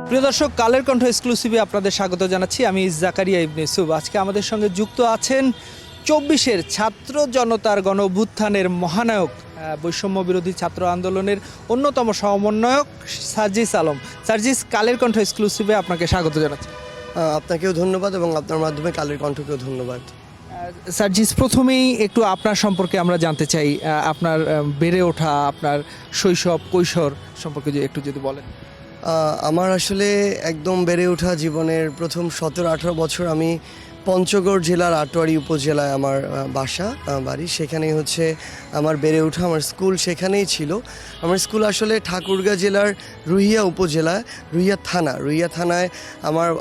প্রিয় দর্শক, কালের কণ্ঠ এক্সক্লুসিভে আপনাদের স্বাগত জানাচ্ছি। আমি জাকারিয়া ইবনে ইউসুফ। আজকে আমাদের সঙ্গে যুক্ত আছেন ২৪-এর ছাত্র জনতার গণ অভ্যুত্থানের মহানায়ক, বৈষম্য বিরোধী ছাত্র আন্দোলনের অন্যতম সমন্বয়ক সার্জিস আলম। সার্জিস, কালের কণ্ঠ এক্সক্লুসিভে আপনাকে স্বাগত জানাচ্ছি। আপনাকেও ধন্যবাদ এবং আপনার মাধ্যমে কালের কণ্ঠকেও ধন্যবাদ। সার্জিস, প্রথমেই একটু আপনার সম্পর্কে আমরা জানতে চাই। আপনার বেড়ে ওঠা, আপনার শৈশব কৈশোর সম্পর্কে একটু যদি বলেন। আমার আসলে একদম বেড়ে ওঠা জীবনের প্রথম 17-18 বছর আমি পঞ্চগড় জেলার আটোয়ারি উপজেলায় আমার বাড়ি। সেখানেই হচ্ছে আমার বেড়ে ওঠা। আমার স্কুল সেখানেই ছিল। আমার স্কুল আসলে ঠাকুরগাঁ জেলার রুহিয়া উপজেলায়, রুহিয়া থানায়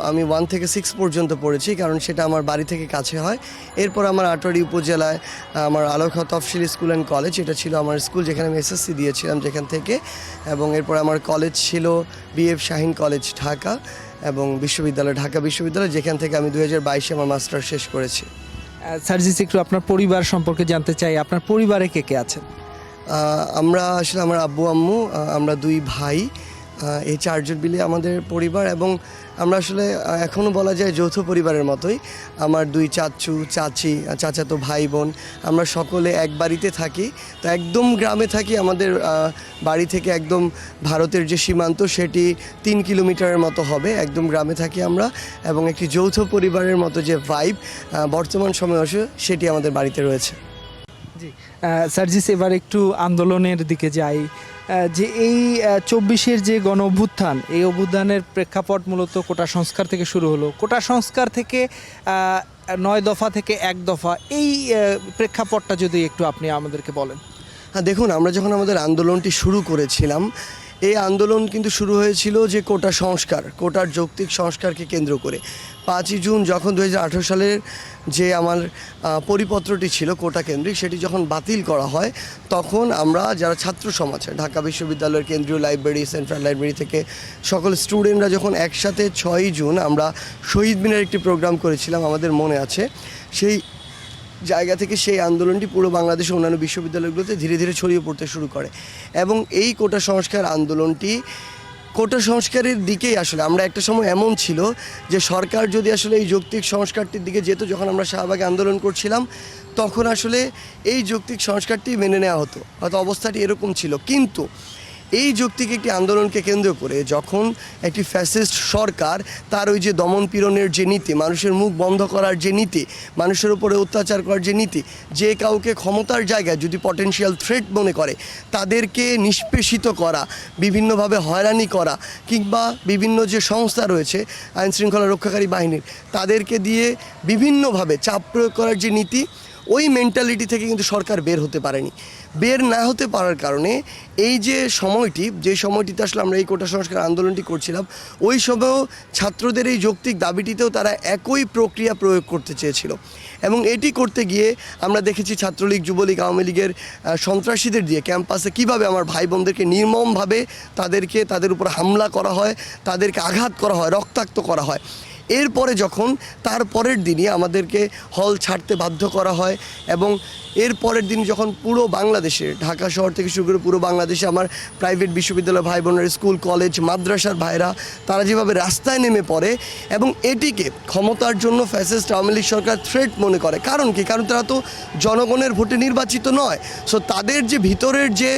আমি 1 থেকে 6 পর্যন্ত পড়েছি, কারণ সেটা আমার বাড়ি থেকে কাছে হয়। এরপর আমার আটোয়ারি উপজেলায় আমার আলোখা তফসিলি স্কুল অ্যান্ড কলেজ, এটা ছিল আমার স্কুল যেখানে আমি এসএসসি দিয়েছিলাম যেখান থেকে। এবং এরপর আমার কলেজ ছিল বিএফ শাহিন কলেজ ঢাকা, এবং ঢাকা বিশ্ববিদ্যালয়, যেখান থেকে আমি 2022-এ আমার মাস্টার শেষ করেছি। সার্জিস, একটু আপনার পরিবার সম্পর্কে জানতে চাই। আপনার পরিবারে কে কে আছেন? আমরা আসলে আমার আব্বু আম্মু, আমরা 2 ভাই, এই 4 জন মিলে আমাদের পরিবার। এবং আমরা আসলে এখনও বলা যায় যৌথ পরিবারের মতোই। আমার 2 চাচু চাচি, চাচাতো ভাই বোন, আমরা সকলে এক বাড়িতে থাকি। তো একদম গ্রামে থাকি। আমাদের বাড়ি থেকে একদম ভারতের যে সীমান্ত সেটি 3 কিলোমিটারের মতো হবে। একদম গ্রামে থাকি আমরা, এবং একটি যৌথ পরিবারের মতো যে ভাইব বর্তমান সময়ে সেটি আমাদের বাড়িতে রয়েছে। জি সার্জিস, এবার একটু আন্দোলনের দিকে যাই। যে এই 24-এর যে গণ অভ্যুত্থান, এই অভ্যুত্থানের প্রেক্ষাপট মূলত কোটা সংস্কার থেকে শুরু হলো। কোটা সংস্কার থেকে 9 দফা থেকে 1 দফা, এই প্রেক্ষাপটটা যদি একটু আপনি আমাদেরকে বলেন। হ্যাঁ, দেখুন, আমরা যখন আমাদের আন্দোলনটি শুরু করেছিলাম, এই আন্দোলন কিন্তু শুরু হয়েছিল যে কোটার যৌক্তিক সংস্কারকে কেন্দ্র করে। 5ই জুন যখন 2018 সালের যে আমার পরিপত্রটি ছিল কোটা কেন্দ্রিক, সেটি যখন বাতিল করা হয়, তখন আমরা যারা ছাত্র সমাজ, ঢাকা বিশ্ববিদ্যালয়ের কেন্দ্রীয় লাইব্রেরি, সেন্ট্রাল লাইব্রেরি থেকে সকল স্টুডেন্টরা যখন একসাথে 6ই জুন আমরা শহীদ মিনার একটি প্রোগ্রাম করেছিলাম, আমাদের মনে আছে। সেই জায়গা থেকে সেই আন্দোলনটি পুরো বাংলাদেশের অন্যান্য বিশ্ববিদ্যালয়গুলোতে ধীরে ধীরে ছড়িয়ে পড়তে শুরু করে। এবং এই কোটা সংস্কার আন্দোলনটি, কোটা সংস্কারের দিকেই আসলে আমরা একটা সময় এমন ছিল যে সরকার যদি আসলে এই যৌক্তিক সংস্কারটির দিকে যেত, যখন আমরা শাহবাগে আন্দোলন করছিলাম, তখন আসলে এই যৌক্তিক সংস্কারটি মেনে নেওয়া হতো, হয়তো অবস্থাটি এরকম ছিল। কিন্তু এই যৌক্তিক একটি আন্দোলনকে কেন্দ্র করে যখন একটি ফ্যাসিস্ট সরকার তার ওই যে দমন পীড়নের যে নীতি, মানুষের মুখ বন্ধ করার যে নীতি, মানুষের উপরে অত্যাচার করার যে নীতি, যে কাউকে ক্ষমতার জায়গায় যদি পটেনশিয়াল থ্রেট মনে করে তাদেরকে নিষ্পেষিত করা, বিভিন্নভাবে হয়রানি করা, কিংবা বিভিন্ন যে সংস্থা রয়েছে আইনশৃঙ্খলা রক্ষাকারী বাহিনীর, তাদেরকে দিয়ে বিভিন্নভাবে চাপ প্রয়োগ করার যে নীতি, ওই মেন্টালিটি থেকে কিন্তু সরকার বের হতে পারেনি। বের না হতে পারার কারণে এই যে সময়টিতে আসলে আমরা এই কোটা সংস্কার আন্দোলনটি করছিলাম, ওই সময়ও ছাত্রদের এই যৌক্তিক দাবিটিতেও তারা একই প্রক্রিয়া প্রয়োগ করতে চেয়েছিল। এবং এটি করতে গিয়ে আমরা দেখেছি ছাত্রলীগ, যুবলীগ, আওয়ামী লীগের সন্ত্রাসীদের দিয়ে ক্যাম্পাসে কীভাবে আমার ভাই বোনদেরকে নির্মমভাবে তাদের উপর হামলা করা হয়, তাদেরকে আঘাত করা হয়, রক্তাক্ত করা হয়। এরপরে যখন তার পরের দিনই আমাদেরকে হল ছাড়তে বাধ্য করা হয়, এবং এর পরের দিন যখন পুরো বাংলাদেশে, ঢাকা শহর থেকে শুরু করে পুরো বাংলাদেশে আমার প্রাইভেট বিশ্ববিদ্যালয় ভাই বোনের, স্কুল কলেজ মাদ্রাসার ভাইরা, তারা যেভাবে রাস্তায় নেমে পড়ে এবং এটিকে ক্ষমতার জন্য ফ্যাসিস্ট আওয়ামী লীগ সরকার থ্রেট মনে করে। কারণ কি? কারণ তারা তো জনগণের ভোটে নির্বাচিত নয়। সো তাদের যে ভিতরের যে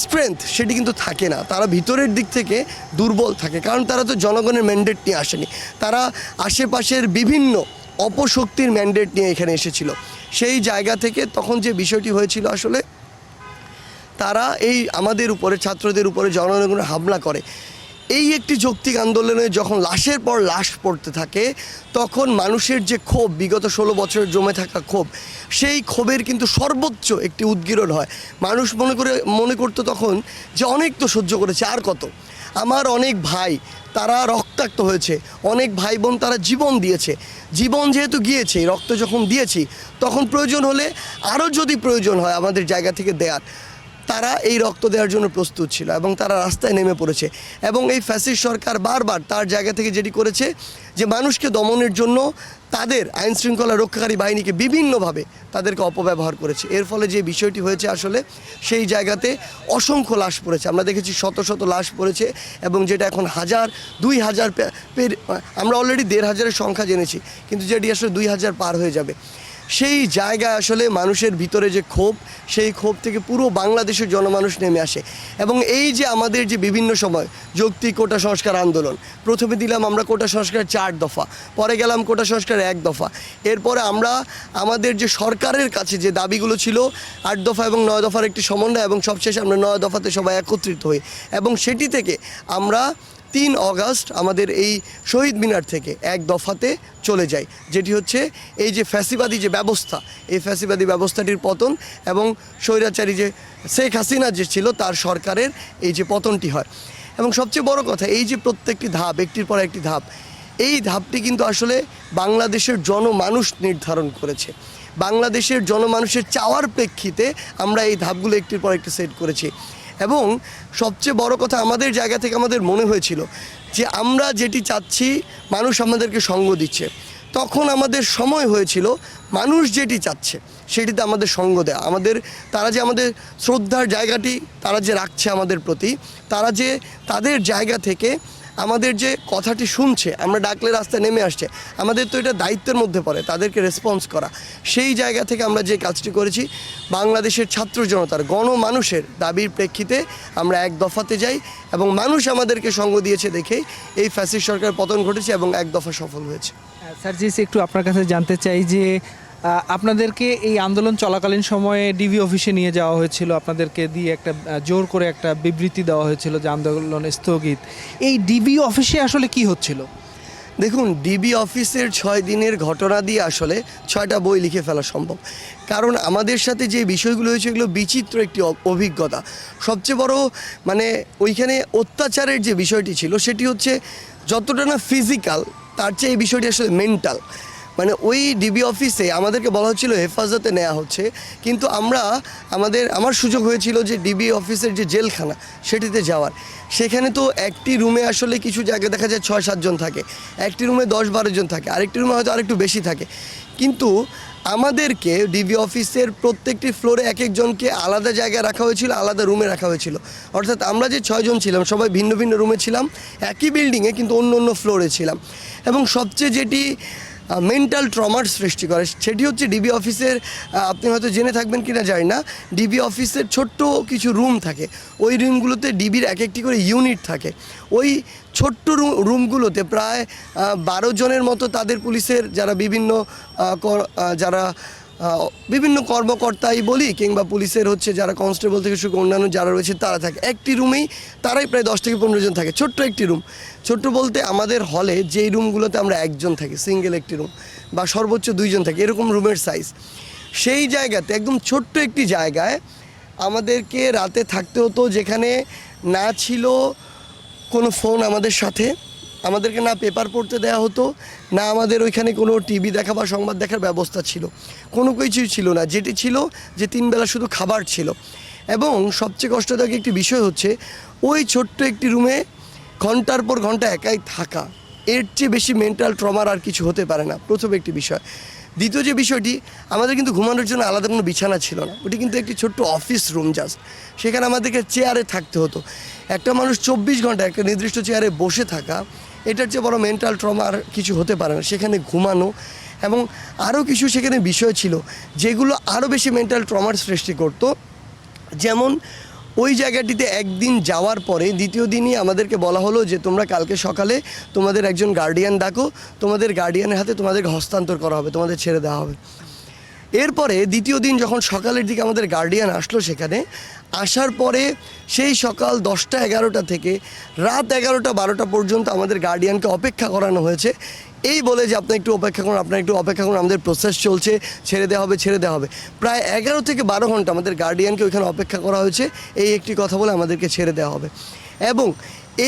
স্ট্রেংথ সেটি কিন্তু থাকে না, তারা ভিতরের দিক থেকে দুর্বল থাকে, কারণ তারা তো জনগণের ম্যান্ডেট নিয়ে আসেনি, তারা আশেপাশের বিভিন্ন অপশক্তির ম্যান্ডেট নিয়ে এখানে এসেছিল। সেই জায়গা থেকে তখন যে বিষয়টি হয়েছিল, আসলে তারা এই আমাদের উপরে, ছাত্রদের উপরে জনগণের হামলা করে। এই একটি যৌক্তিক আন্দোলনে যখন লাশের পর লাশ পড়তে থাকে, তখন মানুষের যে ক্ষোভ, বিগত 16 বছরের জমে থাকা ক্ষোভ, সেই ক্ষোভের কিন্তু সর্বোচ্চ একটি উদ্গীরণ হয়। মানুষ মনে করতো তখন যে অনেক তো সহ্য করেছে, আর কত। আমার অনেক ভাই তারা রক্তাক্ত হয়েছে, অনেক ভাই বোন তারা জীবন দিয়েছে। জীবন যেহেতু গিয়েছে, রক্ত যখন দিয়েছি, তখন প্রয়োজন হলে আরও যদি প্রয়োজন হয় আমাদের জায়গা থেকে দেয়ার, তারা এই রক্ত দেওয়ার জন্য প্রস্তুত ছিল এবং তারা রাস্তায় নেমে পড়েছে। এবং এই ফ্যাসিস্ট সরকার বারবার তার জায়গা থেকে যেটি করেছে যে মানুষকে দমনের জন্য তাদের আইনশৃঙ্খলা রক্ষাকারী বাহিনীকে বিভিন্নভাবে তাদেরকে অপব্যবহার করেছে। এর ফলে যে বিষয়টি হয়েছে আসলে সেই জায়গাতে অসংখ্য লাশ পড়েছে, আমরা দেখেছি শত শত লাশ পড়েছে এবং যেটা এখন 1000-2000 আমরা অলরেডি 1500-এর সংখ্যা জেনেছি, কিন্তু যেটি আসলে 2000 পার হয়ে যাবে। সেই জায়গায় আসলে মানুষের ভিতরে যে ক্ষোভ, সেই ক্ষোভ থেকে পুরো বাংলাদেশের জনমানুষ নেমে আসে। এবং এই যে আমাদের যে বিভিন্ন সময় যৌক্তিক কোটা সংস্কার আন্দোলন, প্রথমে দিলাম আমরা কোটা সংস্কার 4 দফা, পরে গেলাম কোটা সংস্কার 1 দফা, এরপরে আমরা আমাদের যে সরকারের কাছে যে দাবিগুলো ছিল 8 দফা এবং 9 দফার একটি সমন্বয়, এবং সবশেষে আমরা 9 দফাতে সবাই একত্রিত হই এবং সেটি থেকে আমরা 3 অগাস্ট আমাদের এই শহীদ মিনার থেকে 1 দফাতে চলে যায়, যেটি হচ্ছে এই যে ফ্যাসিবাদী যে ব্যবস্থা, এই ফ্যাসিবাদী ব্যবস্থাটির পতন এবং স্বৈরাচারী যে শেখ হাসিনা যে ছিল তার সরকারের এই যে পতনটি হয়। এবং সবচেয়ে বড় কথা, এই যে প্রত্যেকটি ধাপ, একটির পর একটি ধাপ, এই ধাপটি কিন্তু আসলে বাংলাদেশের জনমানুষ নির্ধারণ করেছে। বাংলাদেশের জনমানুষের চাওয়ার প্রেক্ষিতে আমরা এই ধাপগুলো একটির পর একটি সেট করেছি। এবং সবচেয়ে বড় কথা, আমাদের জায়গা থেকে আমাদের মনে হয়েছিল যে আমরা যেটি চাচ্ছি মানুষ আমাদেরকে সঙ্গ দিচ্ছে, তখন আমাদের সময় হয়েছিল মানুষ যেটি চাচ্ছে সেটিতে আমাদের সঙ্গ দেয়া। তারা যে আমাদের শ্রদ্ধার জায়গাটি তারা যে রাখছে আমাদের প্রতি, তারা যে তাদের জায়গা থেকে আমাদের যে কথাটি শুনছে, আমরা ডাকলে রাস্তায় নেমে আসছে, আমাদের তো এটা দায়িত্বের মধ্যে পড়ে তাদেরকে রেসপন্স করা। সেই জায়গা থেকে আমরা যে কাজটি করেছি, বাংলাদেশের ছাত্র জনতার গণমানুষের দাবির প্রেক্ষিতে আমরা 1 দফাতে যাই এবং মানুষ আমাদেরকে সঙ্গ দিয়েছে দেখেই এই ফ্যাসিস্ট সরকারের পতন ঘটেছে এবং 1 দফা সফল হয়েছে। সার্জিস, একটু আপনার কাছে জানতে চাই যে আপনাদেরকে এই আন্দোলন চলাকালীন সময়ে ডিবি অফিসে নিয়ে যাওয়া হয়েছিল, আপনাদেরকে দিয়ে একটা জোর করে একটা বিবৃতি দেওয়া হয়েছিল যে আন্দোলন স্থগিত। এই ডিবি অফিসে আসলে কি হচ্ছিল? দেখুন, ডিবি অফিসের 6 দিনের ঘটনা দিয়ে আসলে 6টা বই লিখে ফেলা সম্ভব, কারণ আমাদের সাথে যে বিষয়গুলো হয়েছে এগুলো বিচিত্র একটি অভিজ্ঞতা। সবচেয়ে বড় ওইখানে অত্যাচারের যে বিষয়টি ছিল সেটি হচ্ছে যতটা না ফিজিক্যাল, তার চেয়ে এই বিষয়টি আসলে মেন্টাল। ওই ডিবি অফিসে আমাদেরকে বলা হচ্ছিল হেফাজতে নেওয়া হচ্ছে, কিন্তু আমার সুযোগ হয়েছিল যে ডিবি অফিসের যে জেলখানা সেটিতে যাওয়ার। সেখানে তো একটি রুমে আসলে কিছু জায়গায় দেখা যায় 6-7 জন থাকে, একটি রুমে 10-12 জন থাকে, আরেকটি রুমে হয়তো আরেকটু বেশি থাকে। কিন্তু আমাদেরকে ডিবি অফিসের প্রত্যেকটি ফ্লোরে এক একজনকে আলাদা জায়গায় রাখা হয়েছিল, আলাদা রুমে রাখা হয়েছিল। অর্থাৎ আমরা যে 6 জন ছিলাম সবাই ভিন্ন ভিন্ন রুমে ছিলাম, একই বিল্ডিংয়ে কিন্তু অন্য অন্য ফ্লোরে ছিলাম। এবং সবচেয়ে যেটি মেন্টাল ট্রমার সৃষ্টি করে সেটি হচ্ছে ডিবি অফিসের, আপনি হয়তো জেনে থাকবেন কিনা জানি না, ডিবি অফিসের ছোট্ট কিছু রুম থাকে, ওই রুমগুলোতে ডিবির এক একটি করে ইউনিট থাকে। ওই ছোট্ট রুমগুলোতে প্রায় 12 জনের মতো তাদের পুলিশের বিভিন্ন কর্মকর্তাই বলি কিংবা পুলিশের যারা কনস্টেবল থেকে শুরু অন্যান্য যারা রয়েছে তারা থাকে। একটি রুমেই তারাই প্রায় 10 থেকে 15 জন থাকে, ছোট্ট একটি রুম। ছোট্ট বলতে আমাদের হলে যেই রুমগুলোতে আমরা 1 জন থাকি, সিঙ্গেল একটি রুম, বা সর্বোচ্চ 2 জন থাকি, এরকম রুমের সাইজ। সেই জায়গাতে একদম ছোট্ট একটি জায়গায় আমাদেরকে রাতে থাকতে হতো, যেখানে না ছিল কোনো ফোন আমাদের সাথে, আমাদেরকে না পেপার পড়তে দেওয়া হতো, না আমাদের ওইখানে কোনো টিভি দেখা বা সংবাদ দেখার ব্যবস্থা ছিল, কোনো কিছুই ছিল না। যেটি ছিল যে 3 বেলা শুধু খাবার ছিল। এবং সবচেয়ে কষ্টদায়ক একটি বিষয় হচ্ছে ওই ছোট্ট একটি রুমে ঘন্টার পর ঘন্টা একাই থাকা, এর চেয়ে বেশি মেন্টাল ট্রমার আর কিছু হতে পারে না। প্রথম একটি বিষয়। দ্বিতীয় যে বিষয়টি, আমাদের কিন্তু ঘুমানোর জন্য আলাদা কোনো বিছানা ছিল না, ওটি কিন্তু একটি ছোট্ট অফিস রুম জাস্ট। সেখানে আমাদেরকে চেয়ারে থাকতে হতো। একটা মানুষ 24 ঘন্টা একটা নির্দিষ্ট চেয়ারে বসে থাকা, এটার চেয়ে বড় মেন্টাল ট্রমা আর কিছু হতে পারে না। সেখানে ঘুমানো এবং আরও কিছু সেখানে বিষয় ছিল যেগুলো আরও বেশি মেন্টাল ট্রমার সৃষ্টি করতো। যেমন ওই জায়গাটিতে একদিন যাওয়ার পরে দ্বিতীয় দিনই আমাদেরকে বলা হলো যে তোমরা কালকে সকালে তোমাদের একজন গার্ডিয়ান ডাকো, তোমাদের গার্ডিয়ানের হাতে তোমাদেরকে হস্তান্তর করা হবে, তোমাদের ছেড়ে দেওয়া হবে। এরপরে দ্বিতীয় দিন যখন সকালের দিকে আমাদের গার্ডিয়ান আসলো, সেখানে আসার পরে সেই সকাল 10টা-11টা থেকে রাত 11টা-12টা পর্যন্ত আমাদের গার্ডিয়ানকে অপেক্ষা করানো হয়েছে, এই বলে যে আপনি একটু অপেক্ষা করুন, আমাদের প্রসেস চলছে, ছেড়ে দেওয়া হবে। প্রায় 11 থেকে 12 ঘন্টা আমাদের গার্ডিয়ানকে ওইখানে অপেক্ষা করা হয়েছে, এই একটি কথা বলে আমাদেরকে ছেড়ে দেওয়া হবে। এবং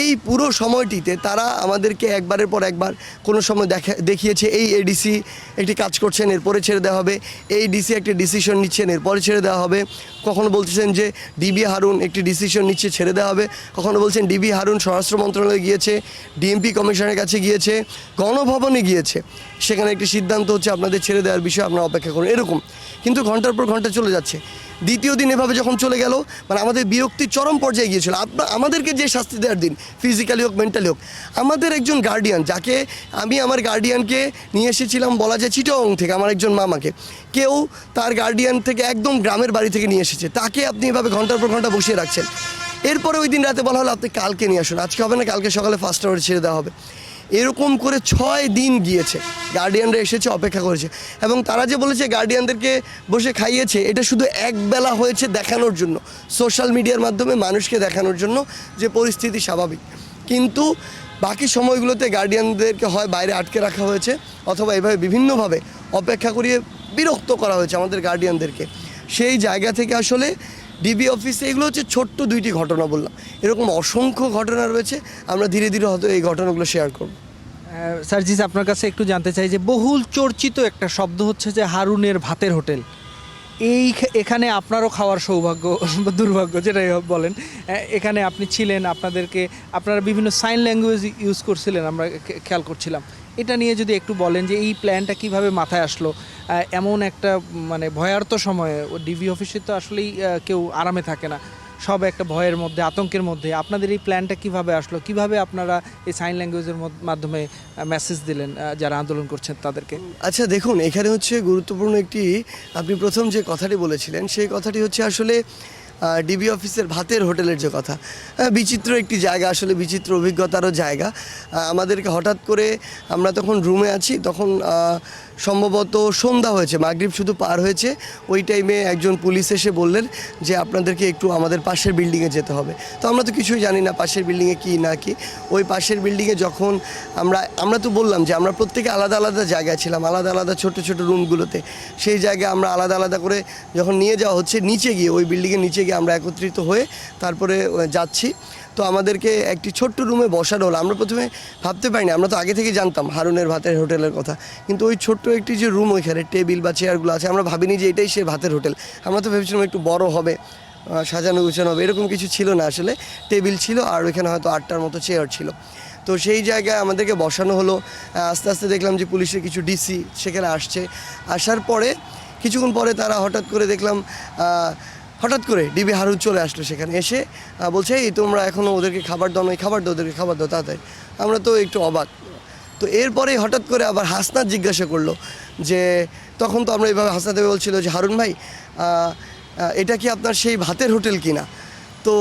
এই পুরো সময়টিতে তারা আমাদেরকে একবারের পর একবার কোনো সময় দেখিয়েছে এই এডিসি একটি কাজ করছেন এরপরে ছেড়ে দেওয়া হবে, এই ডিসি একটি ডিসিশন নিচ্ছেন এরপরে ছেড়ে দেওয়া হবে, কখনো বলতেছেন যে ডিবি হারুন একটি ডিসিশন নিচ্ছে ছেড়ে দেওয়া হবে, কখনো বলছেন ডিবি হারুন স্বরাষ্ট্র মন্ত্রণালয়ে গিয়েছে, ডিএমপি কমিশনের কাছে গিয়েছে, গণভবনে গিয়েছে, সেখানে একটি সিদ্ধান্ত হচ্ছে আপনাদের ছেড়ে দেওয়ার বিষয়ে আপনারা অপেক্ষা করুন, এরকম। কিন্তু ঘন্টার পর ঘন্টা চলে যাচ্ছে। দ্বিতীয় দিন এভাবে যখন চলে গেল, মানে আমাদের বিরক্তির চরম পর্যায়ে গিয়েছিল। আমাদেরকে যে শাস্তি দেওয়ার দিন, ফিজিক্যালি হোক মেন্টালি হোক, আমাদের একজন গার্ডিয়ান, যাকে আমি আমার গার্ডিয়ানকে নিয়ে এসেছিলাম বলা যায় চিটাগং থেকে, আমার একজন মামাকে, কেউ তার গার্ডিয়ান থেকে একদম গ্রামের বাড়ি থেকে নিয়ে এসেছে, তাকে আপনি এভাবে ঘন্টার পর ঘন্টা বসিয়ে রাখছেন। এরপরে ওই দিন রাতে বলা হলো আপনি কালকে নিয়ে আসুন, আজকে হবে না, কালকে সকালে ফার্স্ট আওয়ারে ছেড়ে দেওয়া হবে। এরকম করে 6 দিন গিয়েছে, গার্ডিয়ানরা এসেছে, অপেক্ষা করেছে, এবং তারা যে বলেছে গার্ডিয়ানদেরকে বসে খাইয়েছে, এটা শুধু একবেলা হয়েছে দেখানোর জন্য, সোশ্যাল মিডিয়ার মাধ্যমে মানুষকে দেখানোর জন্য যে পরিস্থিতি স্বাভাবিক। কিন্তু বাকি সময়গুলোতে গার্ডিয়ানদেরকে হয় বাইরে আটকে রাখা হয়েছে, অথবা এভাবে বিভিন্নভাবে অপেক্ষা করিয়ে বিরক্ত করা হয়েছে আমাদের গার্ডিয়ানদেরকে। সেই জায়গা থেকে আসলে ডিবি অফিসে, এগুলো হচ্ছে ছোট্ট 2টি ঘটনা বললাম, এরকম অসংখ্য ঘটনা রয়েছে, আমরা ধীরে ধীরে হয়তো এই ঘটনাগুলো শেয়ার করব। সার্জিস, আপনার কাছে একটু জানতে চাই যে বহুল চর্চিত একটা শব্দ হচ্ছে যে হারুনের ভাতের হোটেল, এখানে আপনারও খাওয়ার সৌভাগ্য বা দুর্ভাগ্য যেটাই বলেন, এখানে আপনি ছিলেন, আপনারা বিভিন্ন সাইন ল্যাঙ্গুয়েজ ইউজ করছিলেন, আমরা খেয়াল করছিলাম। এটা নিয়ে যদি একটু বলেন যে এই প্ল্যানটা কিভাবে মাথায় আসলো এমন একটা মানে ভয়ার্ত সময়ে। ডিবি অফিসে তো আসলেই কেউ আরামে থাকে না, সব একটা ভয়ের মধ্যে, আতঙ্কের মধ্যে। আপনাদের এই প্ল্যানটা কিভাবে আসলো, কিভাবে আপনারা এই সাইন ল্যাঙ্গুয়েজের মাধ্যমে মেসেজ দিলেন যারা আন্দোলন করছেন তাদেরকে? আচ্ছা দেখুন, এখানে হচ্ছে গুরুত্বপূর্ণ একটি, আপনি প্রথম যে কথাটি বলেছিলেন সেই কথাটি হচ্ছে আসলে ডিবি অফিসের ভাতের হোটেলের যে কথা, বিচিত্র একটি জায়গা, আসলে বিচিত্র অভিজ্ঞতারও জায়গা। আমাদেরকে হঠাৎ করে, আমরা তখন রুমে আছি, তখন সম্ভবত সন্ধ্যা হয়েছে, মাগরিব শুধু পার হয়েছে, ওই টাইমে একজন পুলিশ এসে বললেন যে আপনাদেরকে একটু আমাদের পাশের বিল্ডিংয়ে যেতে হবে। তো আমরা তো কিছুই জানি না পাশের বিল্ডিংয়ে কী না কি। ওই পাশের বিল্ডিংয়ে যখন আমরা তো বললাম যে আমরা প্রত্যেকে আলাদা আলাদা জায়গায় ছিলাম, আলাদা আলাদা ছোট ছোট রুমগুলোতে, সেই জায়গায় আমরা আলাদা আলাদা করে যখন নিয়ে যাওয়া হচ্ছে, নিচে গিয়ে ওই বিল্ডিংয়ের নিচে গিয়ে আমরা একত্রিত হয়ে তারপরে যাচ্ছি। তো আমাদেরকে একটি ছোট্ট রুমে বসানো হলো। আমরা প্রথমে ভাবতে পারিনি, আমরা তো আগে থেকে জানতাম হারুনের ভাতের হোটেলের কথা, কিন্তু ওই ছোট্ট একটি যে রুম, ওইখানে টেবিল বা চেয়ারগুলো আছে, আমরা ভাবিনি যে এটাই সে ভাতের হোটেল। আমরা তো ভেবেছিলাম একটু বড় হবে, সাজানো গুছানো হবে, এরকম কিছু ছিল না। আসলে টেবিল ছিল আর ওইখানে হয়তো 8টার মতো চেয়ার ছিল। তো সেই জায়গায় আমাদেরকে বসানো হলো। আস্তে আস্তে দেখলাম যে পুলিশের কিছু ডিসি সেখানে আসছে। আসার পরে কিছুক্ষণ পরে তারা হঠাৎ করে ডিবি হারুন চলে আসলো সেখানে। এসে বলছে এই তোমরা এখনও ওদেরকে খাবার দাও না, খাবার দাও, ওদেরকে খাবার দাও তাড়াতাড়ি। আমরা তো একটু অবাক। তো এরপরে হঠাৎ করে আবার হাসনাত জিজ্ঞাসা করলো যে, তখন তো আমরা এইভাবে হাসনাত বলছিল যে হারুন ভাই এটা কি আপনার সেই ভাতের হোটেল কিনা? তো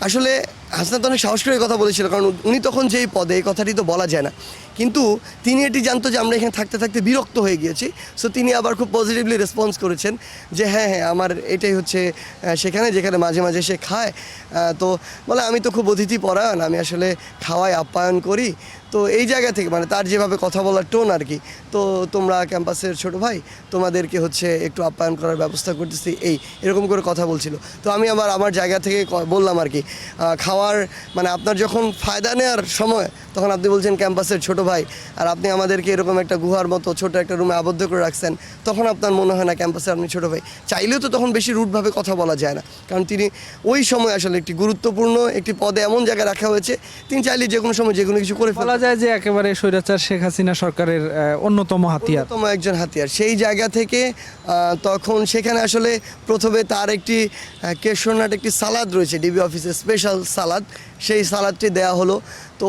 আসলে হাসনাত অনেক সাহস করে কথা বলেছিল, কারণ উনি তখন যেই পদে, এই কথাটি তো বলা যায় না, কিন্তু তিনি এটি জানতো যে আমরা এখানে থাকতে থাকতে বিরক্ত হয়ে গিয়েছি। সো তিনি আবার খুব পজিটিভলি রেসপন্স করেছেন যে হ্যাঁ আমার এটাই হচ্ছে সেখানে যেখানে মাঝে মাঝে সে খায়। তো বলে আমি তো খুব অতিথি পরায়ণ, আমি আসলে খাওয়াই আপ্যায়ন করি। তো এই জায়গা থেকে, মানে তার যেভাবে কথা বলার টোন আর কি, তো তোমরা ক্যাম্পাসের ছোট ভাই, তোমাদেরকে হচ্ছে একটু আপ্যায়ন করার ব্যবস্থা করতেছি, এরকম করে কথা বলছিল। তো আমি আমার জায়গা থেকে বললাম আর কি, খাওয়ার মানে আপনার যখন ফায়দা নেওয়ার সময়, তখন আপনি বলছেন ক্যাম্পাসের ছোট ভাই, আর আপনি আমাদেরকে এরকম একটা গুহার মতো ছোট একটা রুমে আবদ্ধ করে রাখছেন, তখন আপনার মনে হয় না ক্যাম্পাসে আপনি ছোট ভাই? চাইলেও তো তখন বেশি রুটভাবে কথা বলা যায় না, কারণ তিনি ওই সময় আসলে একটি গুরুত্বপূর্ণ একটি পদে এমন জায়গায় রাখা হয়েছে, তিনি চাইলে যে কোনো সময় যে কোনো কিছু করে বলা যায় যে একেবারে স্বৈরাচার শেখ হাসিনা সরকারের অন্যতম হাতিয়ার, অন্যতম একজন হাতিয়ার। সেই জায়গা থেকে তখন সেখানে আসলে প্রথমে তার একটি কেশরনাট একটি সালাদ রয়েছে ডিবি অফিসে, স্পেশাল সালাদ, সেই সালাদটি দেয়া হলো। তো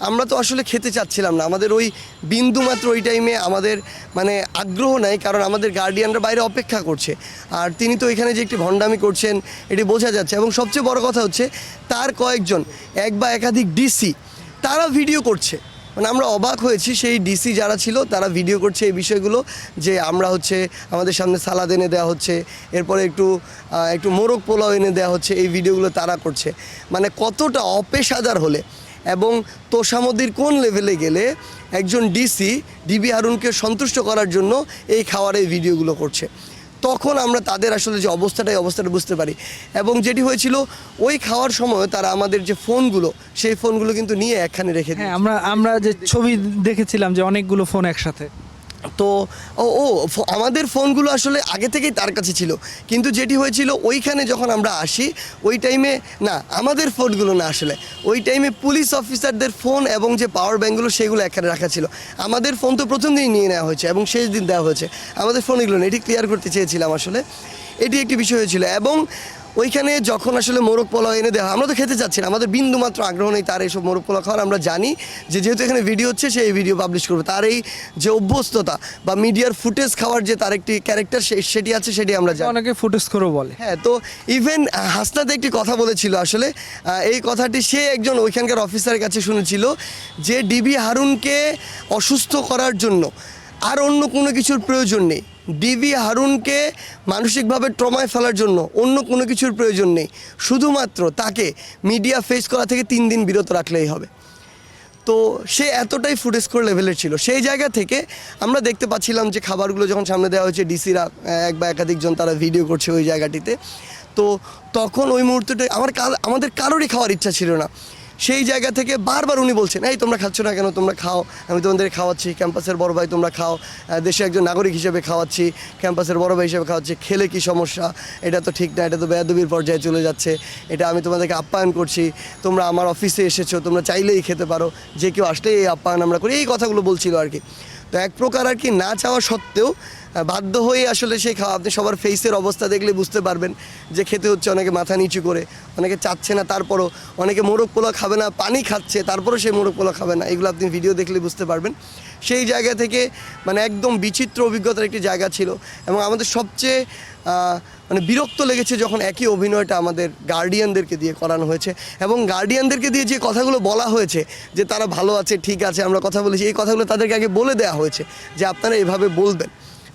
আমরা তো আসলে খেতে চাচ্ছিলাম না, আমাদের ওই বিন্দু মাত্র ওই টাইমে আমাদের মানে আগ্রহ নাই, কারণ আমাদের গার্ডিয়ানরা বাইরে অপেক্ষা করছে, আর তিনি তো এখানে যে একটি ভণ্ডামি করছেন এটি বোঝা যাচ্ছে। এবং সবচেয়ে বড় কথা হচ্ছে তার কয়েকজন, এক বা একাধিক ডিসি, তারা ভিডিও করছে। মানে আমরা অবাক হয়েছি, সেই ডিসি যারা ছিল তারা ভিডিও করছে এই বিষয়গুলো, যে আমরা হচ্ছে আমাদের সামনে সালাদ এনে দেওয়া হচ্ছে, এরপরে একটু মোরগ পোলাও এনে দেওয়া হচ্ছে, এই ভিডিওগুলো তারা করছে। মানে কতটা অপেশাদার হলে এবং তোষামদির কোন লেভেলে গেলে একজন ডিবি হারুনকে সন্তুষ্ট করার জন্য এই খাওয়ার এই ভিডিওগুলো করছে। তখন আমরা তাদের আসলে যে অবস্থাটা বুঝতে পারি। এবং যেটি হয়েছিল ওই খাওয়ার সময় তারা আমাদের যে ফোনগুলো সেই ফোনগুলো কিন্তু নিয়ে একখানে রেখে হ্যাঁ, দিয়েছে। আমরা যে ছবি দেখেছিলাম যে অনেকগুলো ফোন একসাথে। তো আমাদের ফোনগুলো আসলে আগে থেকেই তার কাছে ছিল, কিন্তু যেটি হয়েছিল ওইখানে যখন আমরা আসি ওই টাইমে না আমাদের ফোনগুলো না, আসলে ওই টাইমে পুলিশ অফিসারদের ফোন এবং যে পাওয়ার ব্যাঙ্কগুলো সেগুলো এখানে রাখা ছিল। আমাদের ফোন তো প্রথম দিনই নিয়ে নেওয়া হয়েছে এবং শেষ দিন দেওয়া হয়েছে, আমাদের ফোন এগুলো না। এটি ক্লিয়ার করতে চেয়েছিলাম আসলে, এটি একটি বিষয় হয়েছিল। এবং ওইখানে যখন আসলে মোরগ পোলাও এনে দেওয়া হয়, আমরা তো খেতে চাচ্ছি না, আমাদের বিন্দু মাত্র আগ্রহ নেই তার এইসব মোরগ পোলাও খাওয়ার। আমরা জানি যে যেহেতু এখানে ভিডিও হচ্ছে সে এই ভিডিও পাবলিশ করবে, তার এই যে অভ্যস্ততা বা মিডিয়ার ফুটেজ খাওয়ার যে তার একটি ক্যারেক্টার সেটি আছে, সেটি আমরা জানি। অনেকে ফুটেজ করেও বলে। হ্যাঁ, তো ইভেন হাসনাত একটি কথা বলেছিল আসলে, এই কথাটি সে একজন ওইখানকার অফিসারের কাছে শুনেছিল যে ডিবি হারুনকে অসুস্থ করার জন্য আর অন্য কোনো কিছুর প্রয়োজন নেই, ডিবি হারুনকে মানসিকভাবে ট্রমায় ফেলার জন্য অন্য কোনো কিছুর প্রয়োজন নেই, শুধুমাত্র তাকে মিডিয়া ফেস করা থেকে 3 দিন বিরত রাখলেই হবে। তো সে এতটাই ফুটেজ করে লেভেলের ছিল। সেই জায়গা থেকে আমরা দেখতে পাচ্ছিলাম যে খাবারগুলো যখন সামনে দেওয়া হয়েছে, ডিসিরা এক বা একাধিকজন তারা ভিডিও করছে ওই জায়গাটিতে। তো তখন ওই মুহূর্তটা আমাদের কারোরই খাওয়ার ইচ্ছা ছিল না। সেই জায়গা থেকে বারবার উনি বলছেন, এই তোমরা খাচ্ছ না কেন, তোমরা খাও, আমি তোমাদের খাওয়াচ্ছি, ক্যাম্পাসের বড় ভাই তোমরা খাও, দেশে একজন নাগরিক হিসেবে খাওয়াচ্ছি, ক্যাম্পাসের বড় ভাই হিসেবে খাওয়াচ্ছি, খেলে কি সমস্যা, এটা তো ঠিক না, এটা তো বেয়াদবির পর্যায়ে চলে যাচ্ছে, এটা আমি তোমাদেরকে আপ্যায়ন করছি, তোমরা আমার অফিসে এসেছো, তোমরা চাইলেই খেতে পারো, যে কেউ আসলেই এই আপ্যায়ন আমরা করি, এই কথাগুলো বলছিল আর কি। তো এক প্রকার আর কি না চাওয়া সত্ত্বেও বাধ্য হয়ে আসলে সেই খাওয়া, আপনি সবার ফেসের অবস্থা দেখলে বুঝতে পারবেন যে খেতে হচ্ছে, অনেকে মাথা নিচু করে, অনেকে চাচ্ছে না, তারপরও অনেকে মোরগ পোলাও খাবে না, পানি খাচ্ছে, তারপরও সেই মোরগ পোলাও খাবে না, এগুলো আপনি ভিডিও দেখলে বুঝতে পারবেন। সেই জায়গা থেকে মানে একদম বিচিত্র অভিজ্ঞতার একটি জায়গা ছিল। এবং আমাদের সবচেয়ে মানে বিরক্ত লেগেছে যখন একই অভিনয়টা আমাদের গার্ডিয়ানদেরকে দিয়ে করানো হয়েছে, এবং গার্ডিয়ানদেরকে দিয়ে যে কথাগুলো বলা হয়েছে যে তারা ভালো আছে, ঠিক আছে, আমরা কথা বলেছি, এই কথাগুলো তাদেরকে আগে বলে দেওয়া হয়েছে যে আপনারা এভাবে বলবেন,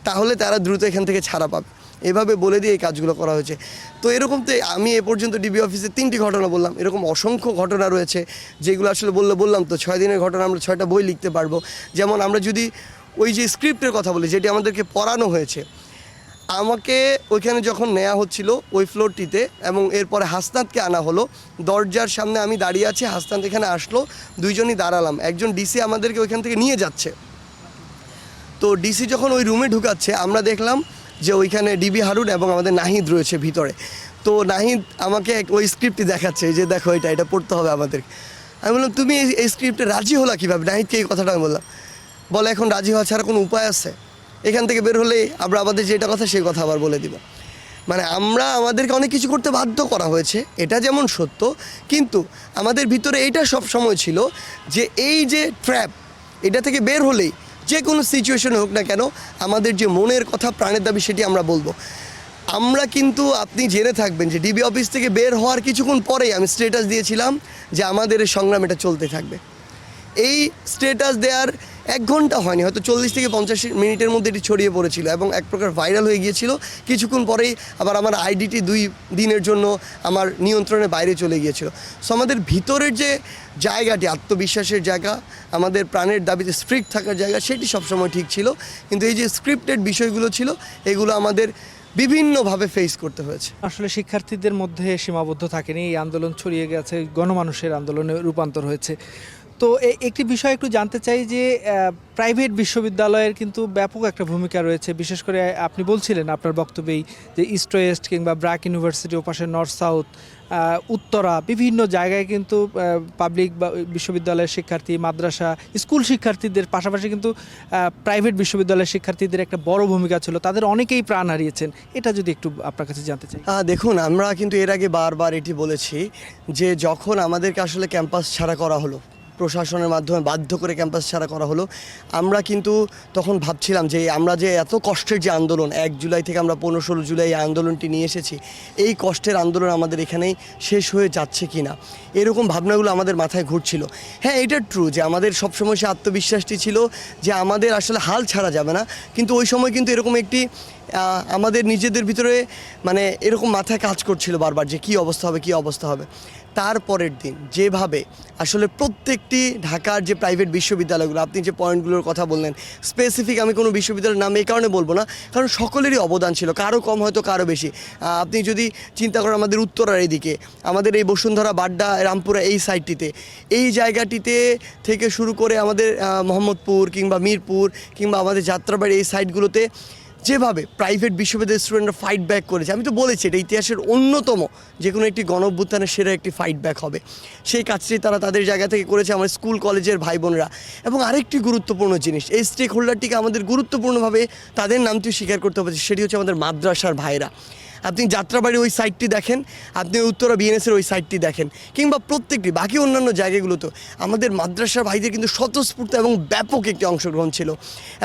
তাহলে তারা দ্রুত এখান থেকে ছাড়া পাবে, এভাবে বলে দিয়ে এই কাজগুলো করা হয়েছে। তো এরকম তো আমি এ পর্যন্ত ডিবি অফিসে 3টি ঘটনা বললাম, এরকম অসংখ্য ঘটনা রয়েছে যেগুলো আসলে বললাম তো 6 দিনের ঘটনা, আমরা 6টা বই লিখতে পারবো। যেমন আমরা যদি ওই যে স্ক্রিপ্টের কথা বলি যেটি আমাদেরকে পড়ানো হয়েছে, আমাকে ওইখানে যখন নেওয়া হচ্ছিল ওই ফ্লোরটিতে, এবং এরপরে হাসনাতকে আনা হলো, দরজার সামনে আমি দাঁড়িয়ে আছি, হাসনাত এখানে আসলো, দুইজনই দাঁড়ালাম, একজন ডিসি আমাদেরকে ওইখান থেকে নিয়ে যাচ্ছে। তো ডিসি যখন ওই রুমে ঢুকাচ্ছে, আমরা দেখলাম যে ওইখানে ডিবি হারুন এবং আমাদের নাহিদ রয়েছে ভিতরে। তো নাহিদ আমাকে ওই স্ক্রিপ্টটি দেখাচ্ছে যে দেখো এটা পড়তে হবে আমাদের। আমি বললাম তুমি এই স্ক্রিপ্টে রাজি হলা কীভাবে? নাহিদকে এই কথাটা আমি বললাম। বলে এখন রাজি হওয়া ছাড়া কোনো উপায় আছে? এখান থেকে বের হলেই আমরা আমাদের যেটা কথা সেই কথা আবার বলে দিব। মানে আমাদেরকে অনেক কিছু করতে বাধ্য করা হয়েছে, এটা যেমন সত্য, কিন্তু আমাদের ভিতরে এইটা সব সময় ছিল যে এই যে ট্র্যাপ, এটা থেকে বের হলেই যে কোনো সিচুয়েশনে হোক না কেন আমাদের যে মনের কথা, প্রাণের দাবি, সেটি আমরা বলবো। আমরা কিন্তু আপনি জেনে থাকবেন যে ডিবি অফিস থেকে বের হওয়ার কিছুক্ষণ পরেই আমি স্ট্যাটাস দিয়েছিলাম যে আমাদের এই সংগ্রাম এটা চলতে থাকবে। এই স্ট্যাটাস দেওয়ার 1 ঘন্টা হয়নি, হয়তো 40 থেকে 50 মিনিটের মধ্যে এটি ছড়িয়ে পড়েছিল এবং এক প্রকার ভাইরাল হয়ে গিয়েছিল। কিছুক্ষণ পরেই আবার আমার আইডিটি 2 দিনের জন্য আমার নিয়ন্ত্রণের বাইরে চলে গিয়েছিল। সো আমাদের ভিতরের যে জায়গাটি, আত্মবিশ্বাসের জায়গা, আমাদের প্রাণের দাবিতে স্ট্রিক্ট থাকার জায়গা, সেটি সবসময় ঠিক ছিল, কিন্তু এই যে স্ক্রিপ্টেড বিষয়গুলো ছিল এগুলো আমাদের বিভিন্নভাবে ফেস করতে হয়েছে। আসলে শিক্ষার্থীদের মধ্যে সীমাবদ্ধ থাকেনি, এই আন্দোলন ছড়িয়ে গেছে, গণমানুষের আন্দোলনে রূপান্তর হয়েছে। তো একটি বিষয় একটু জানতে চাই যে প্রাইভেট বিশ্ববিদ্যালয়ের কিন্তু ব্যাপক একটা ভূমিকা রয়েছে, বিশেষ করে আপনি বলছিলেন আপনার বক্তব্যেই যে ইস্ট ওয়েস্ট কিংবা ব্র্যাক ইউনিভার্সিটি, ওপাশে নর্থ সাউথ, উত্তরা, বিভিন্ন জায়গায় কিন্তু পাবলিক বা বিশ্ববিদ্যালয়ের শিক্ষার্থী, মাদ্রাসা, স্কুল শিক্ষার্থীদের পাশাপাশি কিন্তু প্রাইভেট বিশ্ববিদ্যালয়ের শিক্ষার্থীদের একটা বড় ভূমিকা ছিল, তাদের অনেকেই প্রাণ হারিয়েছেন। এটা যদি একটু আপনার কাছে জানতে চাই। দেখুন, আমরা কিন্তু এর আগে বারবার এটি বলেছি যে যখন আমাদেরকে আসলে ক্যাম্পাস ছাড়া করা হলো, প্রশাসনের মাধ্যমে বাধ্য করে ক্যাম্পাস ছাড়া করা হলো, আমরা কিন্তু তখন ভাবছিলাম যে আমরা যে এত কষ্টের যে আন্দোলন, 1 জুলাই থেকে আমরা 15-16 জুলাই এই আন্দোলনটি নিয়ে এসেছি, এই কষ্টের আন্দোলন আমাদের এখানেই শেষ হয়ে যাচ্ছে কি না, এরকম ভাবনাগুলো আমাদের মাথায় ঘুরছিল। হ্যাঁ, এটা ট্রু যে আমাদের সবসময় সে আত্মবিশ্বাসটি ছিল যে আমাদের আসলে হাল ছাড়া যাবে না, কিন্তু ওই সময় কিন্তু এরকম একটি আমাদের নিজেদের ভিতরে মানে এরকম মাথায় কাজ করছিল বারবার যে কী অবস্থা হবে, কী অবস্থা হবে। তারপরের দিন যেভাবে আসলে প্রত্যেকটি ঢাকার যে প্রাইভেট বিশ্ববিদ্যালয়গুলো, আপনি যে পয়েন্টগুলোর কথা বললেন, স্পেসিফিক আমি কোনো বিশ্ববিদ্যালয়ের নাম এই কারণে বলবো না, কারণ সকলেরই অবদান ছিল, কারো কম হয়তো কারো বেশি। আপনি যদি চিন্তা করেন আমাদের উত্তরার এইদিকে, আমাদের এই বসুন্ধরা, বাড্ডা, রামপুরা এই সাইডটিতে, এই জায়গাটিতে থেকে শুরু করে আমাদের মোহাম্মদপুর কিংবা মিরপুর কিংবা আমাদের যাত্রাবাড়ি এই সাইডগুলোতে যেভাবে প্রাইভেট বিশ্ববিদ্যালয়ের স্টুডেন্টরা ফাইট ব্যাক করেছে, আমি তো বলেছি এটা ইতিহাসের অন্যতম যে কোনো একটি গণ অভ্যুত্থানের সেরা একটি ফাইট ব্যাক হবে। সেই কাজটি তারা তাদের জায়গা থেকে করেছে, আমার স্কুল কলেজের ভাই বোনরা। এবং আরেকটি গুরুত্বপূর্ণ জিনিস, এই স্টেক হোল্ডারটিকে আমাদের গুরুত্বপূর্ণভাবে তাদের নামটিও স্বীকার করতে হবে, সেটি হচ্ছে আমাদের মাদ্রাসার ভাইরা। আপনি যাত্রাবাড়ির ওই সাইডটি দেখেন, আপনি উত্তরা বিএনএসের ওই সাইডটি দেখেন, কিংবা প্রত্যেকটি বাকি অন্যান্য জায়গাগুলোতেও আমাদের মাদ্রাসার ভাইদের কিন্তু স্বতঃস্ফূর্ত এবং ব্যাপক একটি অংশগ্রহণ ছিল।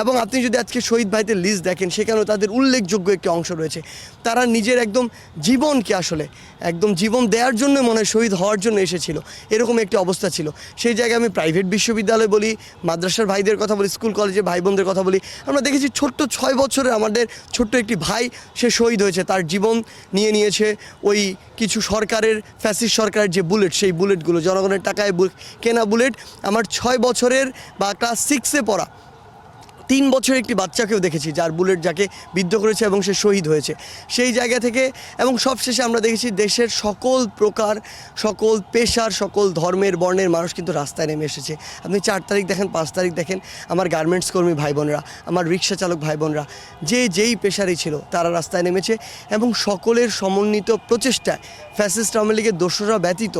এবং আপনি যদি আজকে শহীদ ভাইদের লিস্ট দেখেন, সেখানেও তাদের উল্লেখযোগ্য একটি অংশ রয়েছে। তারা নিজের একদম জীবনকে আসলে একদম জীবন দেওয়ার জন্য মনে হয় শহীদ হওয়ার জন্য এসেছিল, এরকম একটি অবস্থা ছিল। সেই জায়গায় আমি প্রাইভেট বিশ্ববিদ্যালয় বলি, মাদ্রাসার ভাইদের কথা বলি, স্কুল কলেজের ভাই বোনদের কথা বলি, আমরা দেখেছি ছোট্ট 6 বছরে আমাদের ছোট্ট একটি ভাই সে শহীদ হয়েছে, তার জীবন নিয়েছে ওই কিছু সরকারের ফ্যাসিস্ট সরকারের যে বুলেট, সেই বুলেটগুলো জনগণের টাকায় কেনা বুলেট। আমার 6 বছরের বা ক্লাস 6-এ পড়া 3 বছরের একটি বাচ্চাকেও দেখেছি যার বুলেট যাকে বিদ্ধ করেছে এবং সে শহীদ হয়েছে সেই জায়গা থেকে। এবং সবশেষে আমরা দেখেছি দেশের সকল প্রকার, সকল পেশার, সকল ধর্মের, বর্ণের মানুষ কিন্তু রাস্তায় নেমে এসেছে। আপনি 4 তারিখ দেখেন, 5 তারিখ দেখেন, আমার গার্মেন্টস কর্মী ভাই বোনরা, আমার রিক্সা চালক ভাই বোনরা, যেই পেশারই ছিল তারা রাস্তায় নেমেছে। এবং সকলের সমন্বিত প্রচেষ্টায় ফ্যাসিস্ট আওয়ামী লীগের দোসররা ব্যতীত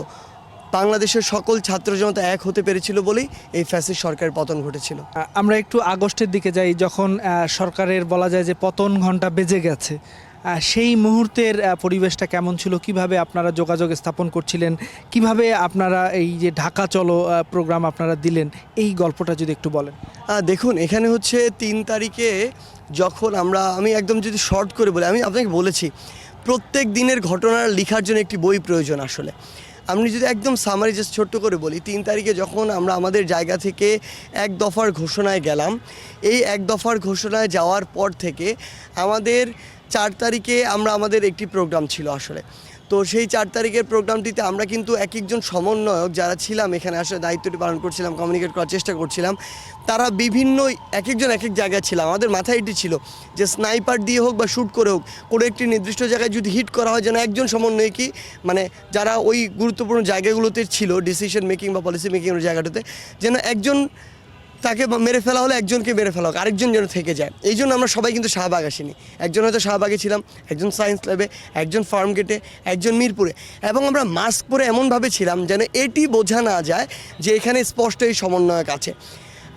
বাংলাদেশের সকল ছাত্র জনতা এক হতে পেরেছিল বলেই এই ফ্যাসিস্ট সরকারের পতন ঘটেছিল। আমরা একটু আগস্টের দিকে যাই, যখন সরকারের বলা যায় যে পতন ঘন্টা বেজে গেছে, সেই মুহূর্তের পরিবেশটা কেমন ছিল? কিভাবে আপনারা যোগাযোগ স্থাপন করছিলেন? কিভাবে আপনারা এই যে ঢাকা চলো প্রোগ্রাম আপনারা দিলেন, এই গল্পটা যদি একটু বলেন। দেখুন, এখানে হচ্ছে 3 তারিখে যখন আমি একদম যদি শর্ট করে বলি, আমি আপনাকে বলেছি প্রত্যেক দিনের ঘটনা লেখার জন্য একটি বই প্রয়োজন। আসলে আমি যদি একদম সামারি জাস্ট ছোট্ট করে বলি, 3 তারিখে যখন আমরা আমাদের জায়গা থেকে এক দফার ঘোষণায় গেলাম, এই এক দফার ঘোষণায় যাওয়ার পর থেকে আমাদের 4 তারিখে আমাদের একটি প্রোগ্রাম ছিল আসলে। তো সেই 4 তারিখের প্রোগ্রামটিতে আমরা কিন্তু এক একজন সমন্বয়ক যারা ছিলাম এখানে আসলে দায়িত্বটি পালন করছিলাম, কমিউনিকেট করার চেষ্টা করছিলাম, তারা বিভিন্ন এক একজন এক এক জায়গায় ছিলাম। আমাদের মাথায় এটি ছিল যে স্নাইপার দিয়ে হোক বা শ্যুট করে হোক কোনো একটি নির্দিষ্ট জায়গায় যদি হিট করা হয়, যেন একজন সমন্বয়কই মানে যারা ওই গুরুত্বপূর্ণ জায়গাগুলোতে ছিল, ডিসিশন মেকিং বা পলিসি মেকিংয়ের জায়গাটাতে, যেন একজন তাকে মেরে ফেলা হলে একজনকে মেরে ফেলা হোক, আরেকজন যেন থেকে যায়। এই জন্য আমরা সবাই কিন্তু শাহবাগ আসিনি, একজন হয়তো শাহবাগে ছিলাম, একজন সায়েন্স ল্যাবে, একজন ফার্ম গেটে, একজন মিরপুরে। এবং আমরা মাস্ক পরে এমনভাবে ছিলাম যেন এটি বোঝা না যায় যে এখানে স্পষ্ট এই সমন্বয়ক আছে।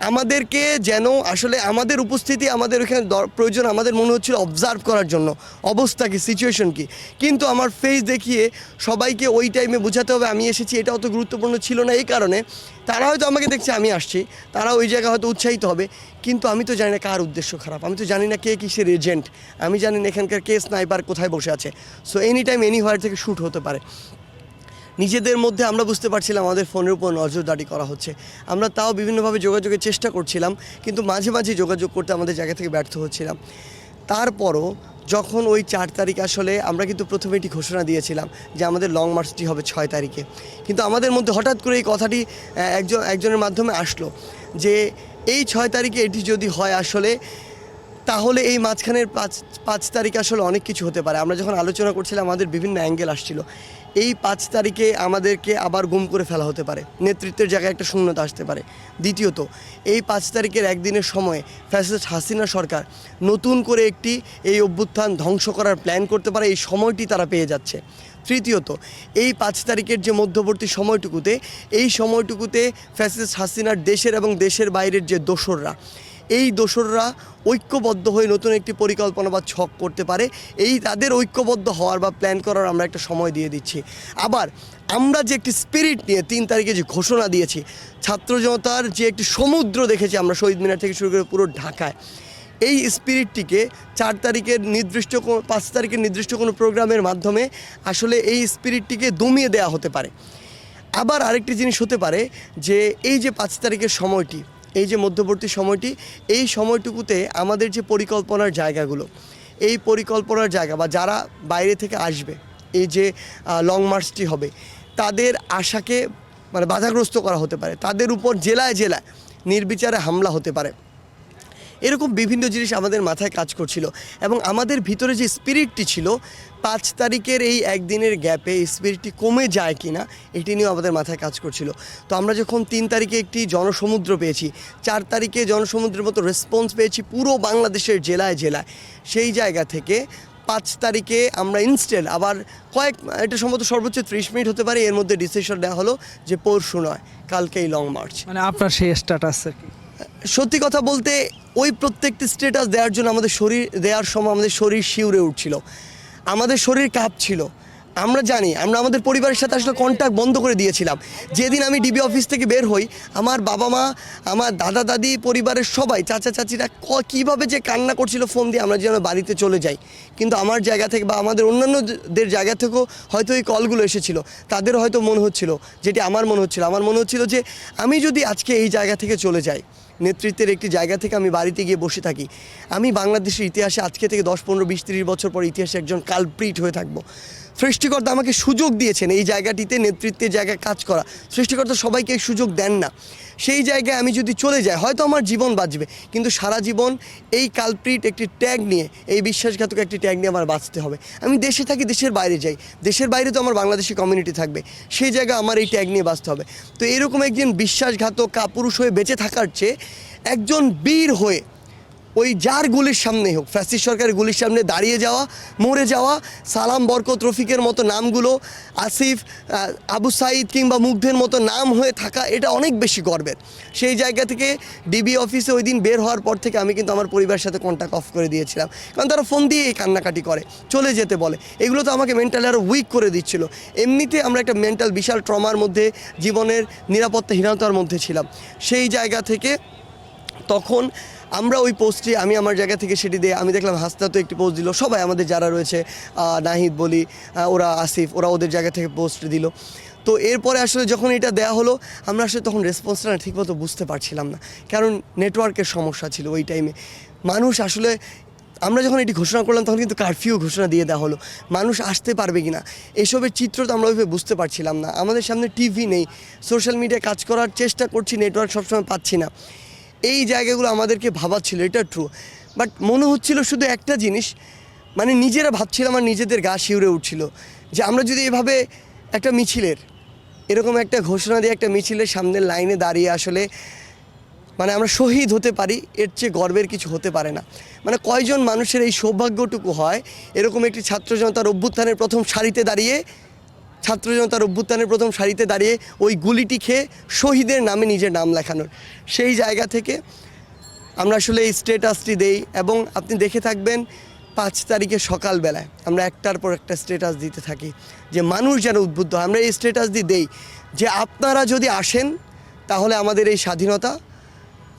আমাদেরকে যেন আসলে আমাদের উপস্থিতি আমাদের ওখানে প্রয়োজন, আমাদের মনে হচ্ছিল অবজার্ভ করার জন্য অবস্থা কি, সিচুয়েশন কি। কিন্তু আমার ফেস দেখিয়ে সবাইকে ওই টাইমে বোঝাতে হবে আমি এসেছি, এটা অত গুরুত্বপূর্ণ ছিল না। এই কারণে তারা হয়তো আমাকে দেখছে আমি আসছি, তারা ওই জায়গায় হয়তো উৎসাহিত হবে, কিন্তু আমি তো জানি না কার উদ্দেশ্য খারাপ, আমি তো জানি না কে কিসের এজেন্ট, আমি জানি না এখানকার কে স্নাইপার কোথায় বসে আছে। সো এনি টাইম এনিহোয়ার থেকে শ্যুট হতে পারে। নিজেদের মধ্যে আমরা বুঝতে পারছিলাম আমাদের ফোনের উপর নজরদারি করা হচ্ছে। আমরা তাও বিভিন্নভাবে যোগাযোগের চেষ্টা করছিলাম, কিন্তু মাঝে মাঝে যোগাযোগ করতে আমাদের জায়গা থেকে ব্যর্থ হচ্ছিলাম। তারপরও যখন ওই 4 তারিখ আসলে আমরা কিন্তু প্রথমে এটি ঘোষণা দিয়েছিলাম যে আমাদের লং মার্চটি হবে 6 তারিখে, কিন্তু আমাদের মধ্যে হঠাৎ করে এই কথাটি একজনের মাধ্যমে আসলো যে এই 6 তারিখে এটি যদি হয় আসলে, তাহলে এই মাঝখানের 5 তারিখ আসলে অনেক কিছু হতে পারে। আমরা যখন আলোচনা করছিলাম আমাদের বিভিন্ন অ্যাঙ্গেল আসছিল। এই 5 তারিখে আমাদেরকে আবার গুম করে ফেলা হতে পারে, নেতৃত্বের জায়গায় একটা শূন্যতা আসতে পারে। দ্বিতীয়ত, এই 5 তারিখের একদিনের সময়ে ফ্যাসিস্ট হাসিনা সরকার নতুন করে একটি এই অভ্যুত্থান ধ্বংস করার প্ল্যান করতে পারে, এই সময়টি তারা পেয়ে যাচ্ছে। তৃতীয়ত, এই 5 তারিখের যে মধ্যবর্তী সময়টুকুতে, এই সময়টুকুতে ফ্যাসিস্ট হাসিনার দেশের এবং দেশের বাইরের যে দোসররা, এই দোসররা ঐক্যবদ্ধ হয়ে নতুন একটি পরিকল্পনা বা ছক করতে পারে। এই তাদের ঐক্যবদ্ধ হওয়ার বা প্ল্যান করার আমরা একটা সময় দিয়ে দিচ্ছি। আবার আমরা যে একটি স্পিরিট নিয়ে 3 তারিখে যে ঘোষণা দিয়েছি, ছাত্র জনতার যে একটি সমুদ্র দেখেছি আমরা শহীদ মিনার থেকে শুরু করে পুরো ঢাকায়, এই স্পিরিটটিকে 4 তারিখের নির্দিষ্ট 5 তারিখের নির্দিষ্ট কোনো প্রোগ্রামের মাধ্যমে আসলে এই স্পিরিটটিকে দমিয়ে দেওয়া হতে পারে। আবার আরেকটি জিনিস হতে পারে যে এই যে 5 তারিখের সময়টি, এই যে মধ্যবর্তী সময়টি, এই সময়টুকুতে আমাদের যে পরিকল্পনার জায়গাগুলো, এই পরিকল্পনার জায়গা বা যারা বাইরে থেকে আসবে, এই যে লং মার্চটি হবে, তাদের আশাকে মানে বাধাগ্রস্ত করা হতে পারে, তাদের উপর জেলায় জেলায় নির্বিচারে হামলা হতে পারে, এরকম বিভিন্ন জিনিস আমাদের মাথায় কাজ করছিল। এবং আমাদের ভিতরে যে স্পিরিটটি ছিল 5 তারিখের এই একদিনের গ্যাপে এই স্পিরিটটি কমে যায় কি না এটি নিয়েও আমাদের মাথায় কাজ করছিল। তো আমরা যখন 3 তারিখে একটি জনসমুদ্র পেয়েছি, 4 তারিখে জনসমুদ্রের মতো রেসপন্স পেয়েছি পুরো বাংলাদেশের জেলায় জেলায়, সেই জায়গা থেকে 5 তারিখে আমরা ইনস্ট্যান্ট আবার এটা সম্ভবত সর্বোচ্চ 30 মিনিট হতে পারে, এর মধ্যে ডিসিশন নেওয়া হলো যে পরশু নয় কালকেই লং মার্চ। মানে আপনার সেই স্ট্যাটাস কি? সত্যি কথা বলতে ওই প্রত্যেকটি স্ট্যাটাস দেওয়ার জন্য আমাদের শরীর দেওয়ার সময় আমাদের শরীর শিউরে উঠছিল, আমাদের শরীর কাঁপছিল। আমরা জানি আমরা আমাদের পরিবারের সাথে আসলে কন্ট্যাক্ট বন্ধ করে দিয়েছিলাম। যেদিন আমি ডিবি অফিস থেকে বের হই, আমার বাবা মা, আমার দাদা দাদি, পরিবারের সবাই, চাচা চাচিরা কীভাবে যে কান্না করছিল ফোন দিয়ে আমরা যেন বাড়িতে চলে যাই। কিন্তু আমার জায়গা থেকে বা আমাদের অন্যান্যদের জায়গা থেকেও হয়তো এই কলগুলো এসেছিল, তাদের হয়তো মনে হচ্ছিল যেটি আমার মনে হচ্ছিল যে আমি যদি আজকে এই জায়গা থেকে চলে যাই, নেতৃত্বের একটি জায়গা থেকে আমি বাড়িতে গিয়ে বসে থাকি, আমি বাংলাদেশের ইতিহাসে আজকে থেকে 10, 15, 20, 30 বছর পর ইতিহাসে একজন কালপ্রিট হয়ে থাকবো। সৃষ্টিকর্তা আমাকে সুযোগ দিয়েছেন এই জায়গাটিতে নেতৃত্বের জায়গায় কাজ করা, সৃষ্টিকর্তা সবাইকে এই সুযোগ দেন না। সেই জায়গায় আমি যদি চলে যাই হয়তো আমার জীবন বাঁচবে, কিন্তু সারা জীবন এই কালপ্রিট একটি ট্যাগ নিয়ে, এই বিশ্বাসঘাতক একটি ট্যাগ নিয়ে আমার বাঁচতে হবে। আমি দেশে থাকি, দেশের বাইরে যাই, দেশের বাইরে তো আমার বাংলাদেশি কমিউনিটি থাকবে, সেই জায়গায় আমার এই ট্যাগ নিয়ে বাঁচতে হবে। তো এরকম একজন বিশ্বাসঘাতক কাপুরুষ হয়ে বেঁচে থাকার চেয়ে একজন বীর হয়ে ওই যার গুলির সামনে হোক, ফ্যাসিস্ট সরকারের গুলির সামনে দাঁড়িয়ে যাওয়া, মরে যাওয়া, সালাম, বরকত, রফিকের মতো নামগুলো, আসিফ, আবু সাইদ কিংবা মুগ্ধের মতো নাম হয়ে থাকা, এটা অনেক বেশি গর্বের। সেই জায়গা থেকে ডিবি অফিসে ওই দিন বের হওয়ার পর থেকে আমি কিন্তু আমার পরিবারের সাথে কন্ট্যাক্ট অফ করে দিয়েছিলাম, কারণ তারা ফোন দিয়ে এই কান্নাকাটি করে, চলে যেতে বলে। এগুলো তো আমাকে মেন্টালি আরও উইক করে দিচ্ছিল। এমনিতে আমরা একটা মেন্টাল বিশাল ট্রমার মধ্যে, জীবনের নিরাপত্তাহীনতার মধ্যে ছিলাম। সেই জায়গা থেকে তখন আমরা ওই পোস্টটি আমি আমার জায়গা থেকে সেটি দিয়ে আমি দেখলাম হাসনা তো একটি পোস্ট দিল, সবাই আমাদের যারা রয়েছে নাহিদ বলি, ওরা আসিফ, ওরা ওদের জায়গা থেকে পোস্ট দিল। তো এরপরে আসলে যখন এটা দেওয়া হলো আমরা আসলে তখন রেসপন্সটা না ঠিকমতো বুঝতে পারছিলাম না, কারণ নেটওয়ার্কের সমস্যা ছিল ওই টাইমে। মানুষ আসলে আমরা যখন এটি ঘোষণা করলাম তখন কিন্তু কারফিউ ঘোষণা দিয়ে দেওয়া হলো, মানুষ আসতে পারবে কি না এসবের চিত্র তো আমরা ওইভাবে বুঝতে পারছিলাম না। আমাদের সামনে টিভি নেই, সোশ্যাল মিডিয়ায় কাজ করার চেষ্টা করছি, নেটওয়ার্ক সবসময় পাচ্ছি না। এই জায়গাগুলো আমাদেরকে ভাবাচ্ছিল, এটা ট্রু। বাট মনে হচ্ছিল শুধু একটা জিনিস, মানে নিজেরা ভাবছিলাম আর নিজেদের গা শিউরে উঠছিল যে আমরা যদি এভাবে একটা মিছিলের, এরকম একটা ঘোষণা দিয়ে একটা মিছিলের সামনের লাইনে দাঁড়িয়ে আসলে মানে আমরা শহীদ হতে পারি, এর চেয়ে গর্বের কিছু হতে পারে না। মানে কয়জন মানুষের এই সৌভাগ্যটুকু হয় এরকম একটি ছাত্র জনতার অভ্যুত্থানের প্রথম সারিতে দাঁড়িয়ে ওই গুলিটি খেয়ে শহীদের নামে নিজের নাম লেখানোর। সেই জায়গা থেকে আমরা আসলে এই স্ট্যাটাসটি দেই এবং আপনি দেখে থাকবেন 5 তারিখে সকালবেলায় আমরা একটার পর একটা স্ট্যাটাস দিতে থাকি যে মানুষ যেন উদ্বুদ্ধ হয়। আমরা এই স্ট্যাটাস দেই যে আপনারা যদি আসেন তাহলে আমাদের এই স্বাধীনতা,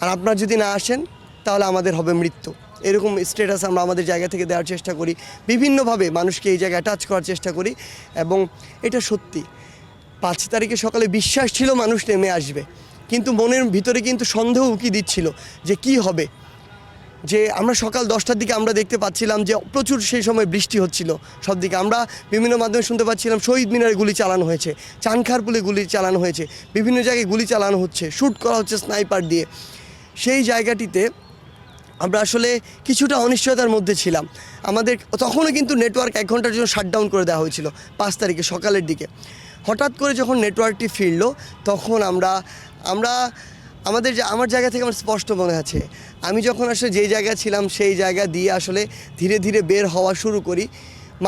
আর আপনারা যদি না আসেন তাহলে আমাদের হবে মৃত্যু। এরকম স্ট্যাটাস আমরা আমাদের জায়গা থেকে দেওয়ার চেষ্টা করি, বিভিন্নভাবে মানুষকে এই জায়গায় টাচ করার চেষ্টা করি। এবং এটা সত্যি 5 তারিখে সকালে বিশ্বাস ছিল মানুষ নেমে আসবে, কিন্তু মনের ভিতরে কিন্তু সন্দেহ উকি দিচ্ছিল যে কি হবে। যে আমরা সকাল 10টার দিকে আমরা দেখতে পাচ্ছিলাম যে প্রচুর সেই সময় বৃষ্টি হচ্ছিল সব দিকে, আমরা বিভিন্ন মাধ্যমে শুনতে পাচ্ছিলাম শহীদ মিনারে গুলি চালানো হয়েছে, চানখারপুলে গুলি চালানো হয়েছে, বিভিন্ন জায়গায় গুলি চালানো হচ্ছে, শ্যুট করা হচ্ছে স্নাইপার দিয়ে। সেই জায়গাটিতে আমরা আসলে কিছুটা অনিশ্চয়তার মধ্যে ছিলাম। আমাদের তখনও কিন্তু নেটওয়ার্ক 1 ঘন্টার জন্য শাটডাউন করে দেওয়া হয়েছিল 5 তারিখে সকালের দিকে। হঠাৎ করে যখন নেটওয়ার্কটি ফিরল তখন আমার জায়গা থেকে আমার স্পষ্ট মনে আছে, আমি যখন আসলে যেই জায়গায় ছিলাম সেই জায়গা দিয়ে আসলে ধীরে ধীরে বের হওয়া শুরু করি।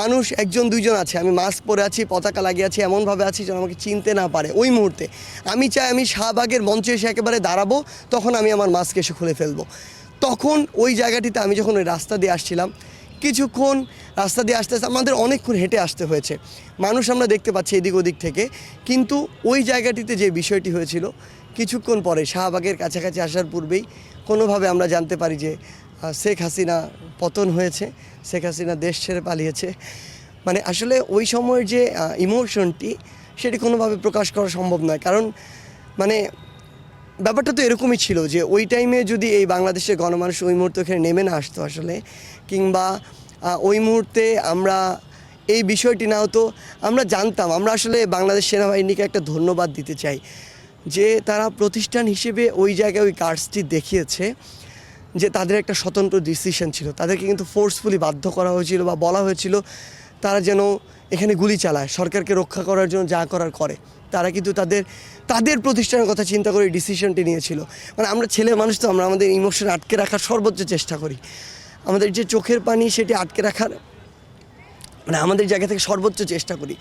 মানুষ 1-2 জন আছে, আমি মাস্ক পরে আছি, পতাকা লাগিয়ে আছি, এমনভাবে আছি যেন আমাকে চিনতে না পারে। ওই মুহূর্তে আমি চাই আমি শাহবাগের মঞ্চে এসে একেবারে দাঁড়াবো, তখন আমি আমার মাস্ক এসে খুলে ফেলবো। তখন ওই জায়গাটিতে আমি যখন ওই রাস্তা দিয়ে আসছিলাম, কিছুক্ষণ রাস্তা দিয়ে আসতে আমাদের অনেকক্ষণ হেঁটে আসতে হয়েছে, মানুষ আমরা দেখতে পাচ্ছি এদিক ওদিক থেকে। কিন্তু ওই জায়গাটিতে যে বিষয়টি হয়েছিল, কিছুক্ষণ পরে শাহবাগের কাছাকাছি আসার পূর্বেই কোনোভাবে আমরা জানতে পারি যে শেখ হাসিনা পতন হয়েছে, শেখ হাসিনা দেশ ছেড়ে পালিয়েছে। মানে আসলে ওই সময়ের যে ইমোশনটি সেটি কোনোভাবে প্রকাশ করা সম্ভব নয়, কারণ মানে ব্যাপারটা তো এরকমই ছিল যে ওই টাইমে যদি এই বাংলাদেশের গণমানুষ ওই মুহূর্তে ওখানে নেমে না আসতো আসলে, কিংবা ওই মুহূর্তে আমরা এই বিষয়টি না হতো আমরা জানতাম, আমরা আসলে বাংলাদেশ সেনাবাহিনীকে একটা ধন্যবাদ দিতে চাই যে তারা প্রতিষ্ঠান হিসেবে ওই জায়গায় ওই কার্ডসটি দেখিয়েছে যে তাদের একটা স্বতন্ত্র ডিসিশন ছিল। তাদেরকে কিন্তু ফোর্সফুলি বাধ্য করা হয়েছিল বা বলা হয়েছিল তারা যেন এখানে গুলি চালায়, সরকারকে রক্ষা করার জন্য যা করার করে। তারা কিন্তু তাদের প্রতিষ্ঠানের কথা চিন্তা করে ডিসিশনটি নিয়েছিল। মানে আমরা ছেলে মানুষ তো, আমরা আমাদের ইমোশন আটকে রাখার সর্বোচ্চ চেষ্টা করি, আমাদের যে চোখের পানি সেটি আটকে রাখার মানে আমাদের জায়গা থেকে সর্বোচ্চ চেষ্টা করি।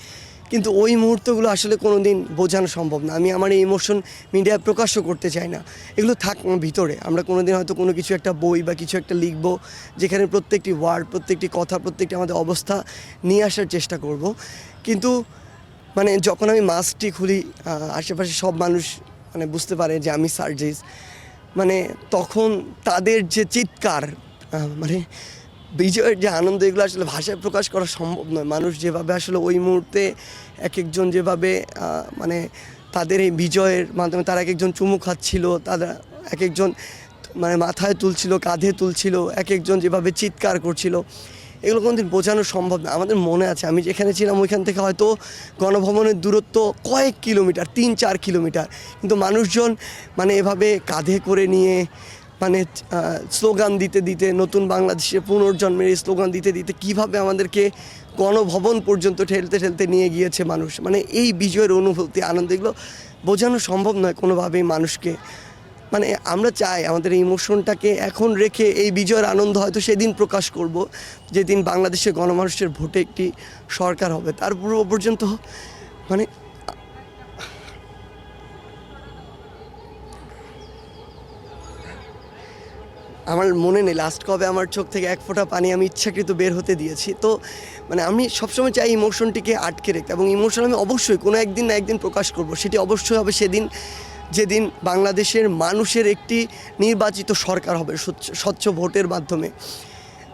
কিন্তু ওই মুহূর্তগুলো আসলে কোনো দিন বোঝানো সম্ভব না। আমি আমার এই ইমোশন মিডিয়ায় প্রকাশও করতে চাই না, এগুলো থাক ভিতরে। আমরা কোনো দিন হয়তো কোনো কিছু একটা বই বা কিছু একটা লিখবো যেখানে প্রত্যেকটি ওয়ার্ড, প্রত্যেকটি কথা, প্রত্যেকটি আমাদের অবস্থা নিয়ে আসার চেষ্টা করব। কিন্তু মানে যখন আমি মাস্কটি খুলি, আশেপাশে সব মানুষ মানে বুঝতে পারে যে আমি সার্জিস, মানে তখন তাদের যে চিৎকার, মানে বিজয়ের যে আনন্দ, এগুলো আসলে ভাষায় প্রকাশ করা সম্ভব নয়। মানুষ যেভাবে আসলে ওই মুহূর্তে এক একজন যেভাবে মানে তাদের এই বিজয়ের মাধ্যমে তারা এক একজন চুমু খাচ্ছিল, তারা এক একজন মানে মাথায় তুলছিল, কাঁধে তুলছিল, এক একজন যেভাবে চিৎকার করছিল, এগুলো কোনোদিন বোঝানো সম্ভব না। আমাদের মনে আছে আমি যেখানে ছিলাম ওইখান থেকে হয়তো গণভবনের দূরত্ব কয়েক কিলোমিটার, 3-4 কিলোমিটার, কিন্তু মানুষজন মানে এভাবে কাঁধে করে নিয়ে মানে স্লোগান দিতে দিতে, নতুন বাংলাদেশে পুনর্জন্মের এই স্লোগান দিতে দিতে কীভাবে আমাদেরকে গণভবন পর্যন্ত ঠেলতে ঠেলতে নিয়ে গিয়েছে মানুষ। মানে এই বিজয়ের অনুভূতি, আনন্দ, এগুলো বোঝানো সম্ভব নয় কোনোভাবেই মানুষকে। মানে আমরা চাই আমাদের এই ইমোশনটাকে এখন রেখে এই বিজয়ের আনন্দ হয়তো সেদিন প্রকাশ করব যেদিন বাংলাদেশের গণমানুষের ভোটে একটি সরকার হবে। তার পূর্ব পর্যন্ত মানে আমার মনে নেই লাস্ট কবে আমার চোখ থেকে এক ফোঁটা পানি আমি ইচ্ছাকৃত বের হতে দিয়েছি। তো মানে আমি সবসময় চাই ইমোশনটিকে আটকে রাখতে, এবং ইমোশন আমি অবশ্যই কোনো একদিন না একদিন প্রকাশ করব। সেটি অবশ্যই হবে সেদিন যেদিন বাংলাদেশের মানুষের একটি নির্বাচিত সরকার হবে স্বচ্ছ ভোটের মাধ্যমে।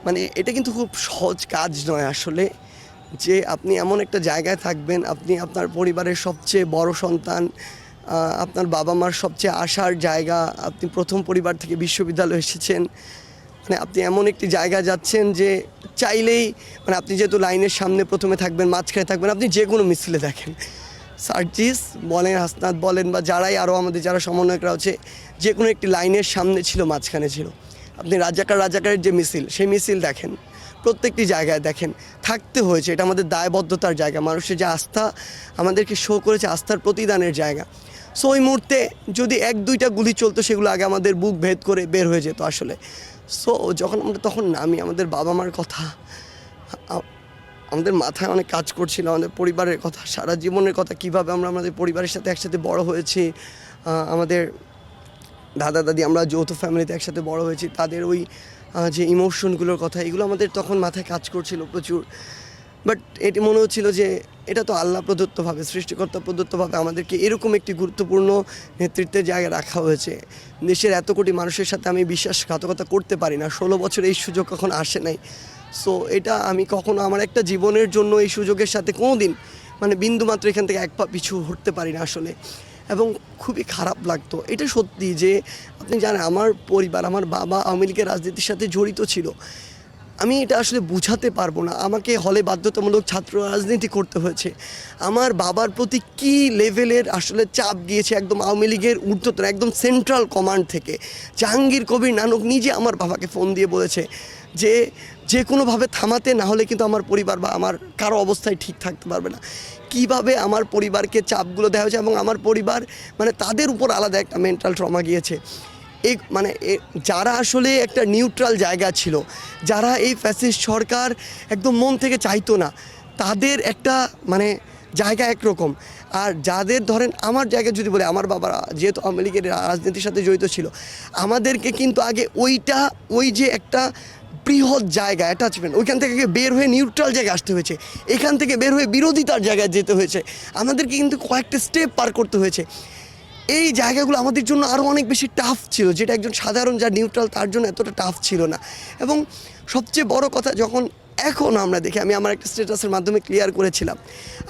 মানে এটা কিন্তু খুব সহজ কাজ নয় আসলে, যে আপনি এমন একটা জায়গায় থাকবেন, আপনি আপনার পরিবারের সবচেয়ে বড় সন্তান, আপনার বাবা মার সবচেয়ে আশার জায়গা, আপনি প্রথম পরিবার থেকে বিশ্ববিদ্যালয়ে এসেছেন, মানে আপনি এমন একটি জায়গায় যাচ্ছেন যে চাইলেই মানে আপনি যেহেতু লাইনের সামনে প্রথমে থাকবেন, মাঝখানে থাকবেন, আপনি যে কোনো মিছিলে দেখেন সার্জিস বলেন, হাসনাত বলেন বা যারাই আরও আমাদের যারা সমন্বয়করা হচ্ছে, যে কোনো একটি লাইনের সামনে ছিল, মাঝখানে ছিল। আপনি রাজাকারের যে মিছিল, সেই মিছিল দেখেন, প্রত্যেকটি জায়গায় দেখেন, থাকতে হয়েছে। এটা আমাদের দায়বদ্ধতার জায়গা, মানুষের যে আস্থা আমাদেরকে শো করেছে, আস্থার প্রতিদানের জায়গা। সো ওই মুহূর্তে যদি 1-2টা গুলি চলতো, সেগুলো আগে আমাদের বুক ভেদ করে বের হয়ে যেত আসলে। সো যখন আমরা তখন নামি, আমাদের বাবা মার কথা আমাদের মাথায় অনেক কাজ করছিল, আমাদের পরিবারের কথা, সারা জীবনের কথা, কীভাবে আমরা আমাদের পরিবারের সাথে একসাথে বড় হয়েছি, আমাদের দাদা দাদি, আমরা যৌথ ফ্যামিলিতে একসাথে বড় হয়েছি, তাদের ওই যে ইমোশনগুলোর কথা, এগুলো আমাদের তখন মাথায় কাজ করছিল প্রচুর। বাট এটি মনে হচ্ছিল যে এটা তো আল্লাহ প্রদত্তভাবে, সৃষ্টিকর্তা প্রদত্তভাবে আমাদেরকে এরকম একটি গুরুত্বপূর্ণ নেতৃত্বের জায়গায় রাখা হয়েছে। দেশের এত কোটি মানুষের সাথে আমি বিশ্বাসঘাতকতা করতে পারি না, 16 বছর এই সুযোগ কখনো আসে নাই। সো এটা আমি কখনো আমার একটা জীবনের জন্য এই সুযোগের সাথে কোনো দিন মানে বিন্দুমাত্র এখান থেকে এক পা পিছু হটতে পারি না আসলে। এবং খুবই খারাপ লাগতো, এটা সত্যি যে আপনি জানেন আমার পরিবার, আমার বাবা আওয়ামী লীগের রাজনীতির সাথে জড়িত ছিল। আমি এটা আসলে বুঝাতে পারবো না, আমাকে হলে বাধ্যতামূলক ছাত্র রাজনীতি করতে হয়েছে। আমার বাবার প্রতি কী লেভেলের আসলে চাপ গিয়েছে একদম আওয়ামী লীগের ঊর্ধ্বতন, একদম সেন্ট্রাল কমান্ড থেকে। জাহাঙ্গীর কবির নানক নিজে আমার বাবাকে ফোন দিয়ে বলেছে যে কোনোভাবে থামাতে না হলে কিন্তু আমার পরিবার বা আমার কারো অবস্থায় ঠিক থাকতে পারবে না। কিভাবে আমার পরিবারকে চাপগুলো দেওয়া হয়েছে, এবং আমার পরিবার মানে তাদের উপর আলাদা একটা মেন্টাল ট্রমা গিয়েছে। এই মানে যারা আসলে একটা নিউট্রাল জায়গা ছিল, যারা এই ফ্যাসিস্ট সরকার একদম মন থেকে চাইতো না, তাদের একটা মানে জায়গা একরকম। আর যাদের ধরেন আমার জায়গায় যদি বলে, আমার বাবা যেহেতু আওয়ামী লীগের রাজনীতির সাথে জড়িত ছিল, আমাদেরকে কিন্তু আগে ওই যে একটা বৃহৎ জায়গা অ্যাটাচমেন্ট, ওইখান থেকে বের হয়ে নিউট্রাল জায়গায় আসতে হয়েছে, এখান থেকে বের হয়ে বিরোধিতার জায়গায় যেতে হয়েছে, আমাদেরকে কিন্তু কয়েকটা স্টেপ পার করতে হয়েছে। এই জায়গাগুলো আমাদের জন্য আরও অনেক বেশি টাফ ছিল, যেটা একজন সাধারণ যা নিউট্রাল তার জন্য এতটা টাফ ছিল না। এবং সবচেয়ে বড় কথা, যখন এখন আমরা দেখি, আমি আমার একটা স্ট্যাটাসের মাধ্যমে ক্লিয়ার করেছিলাম,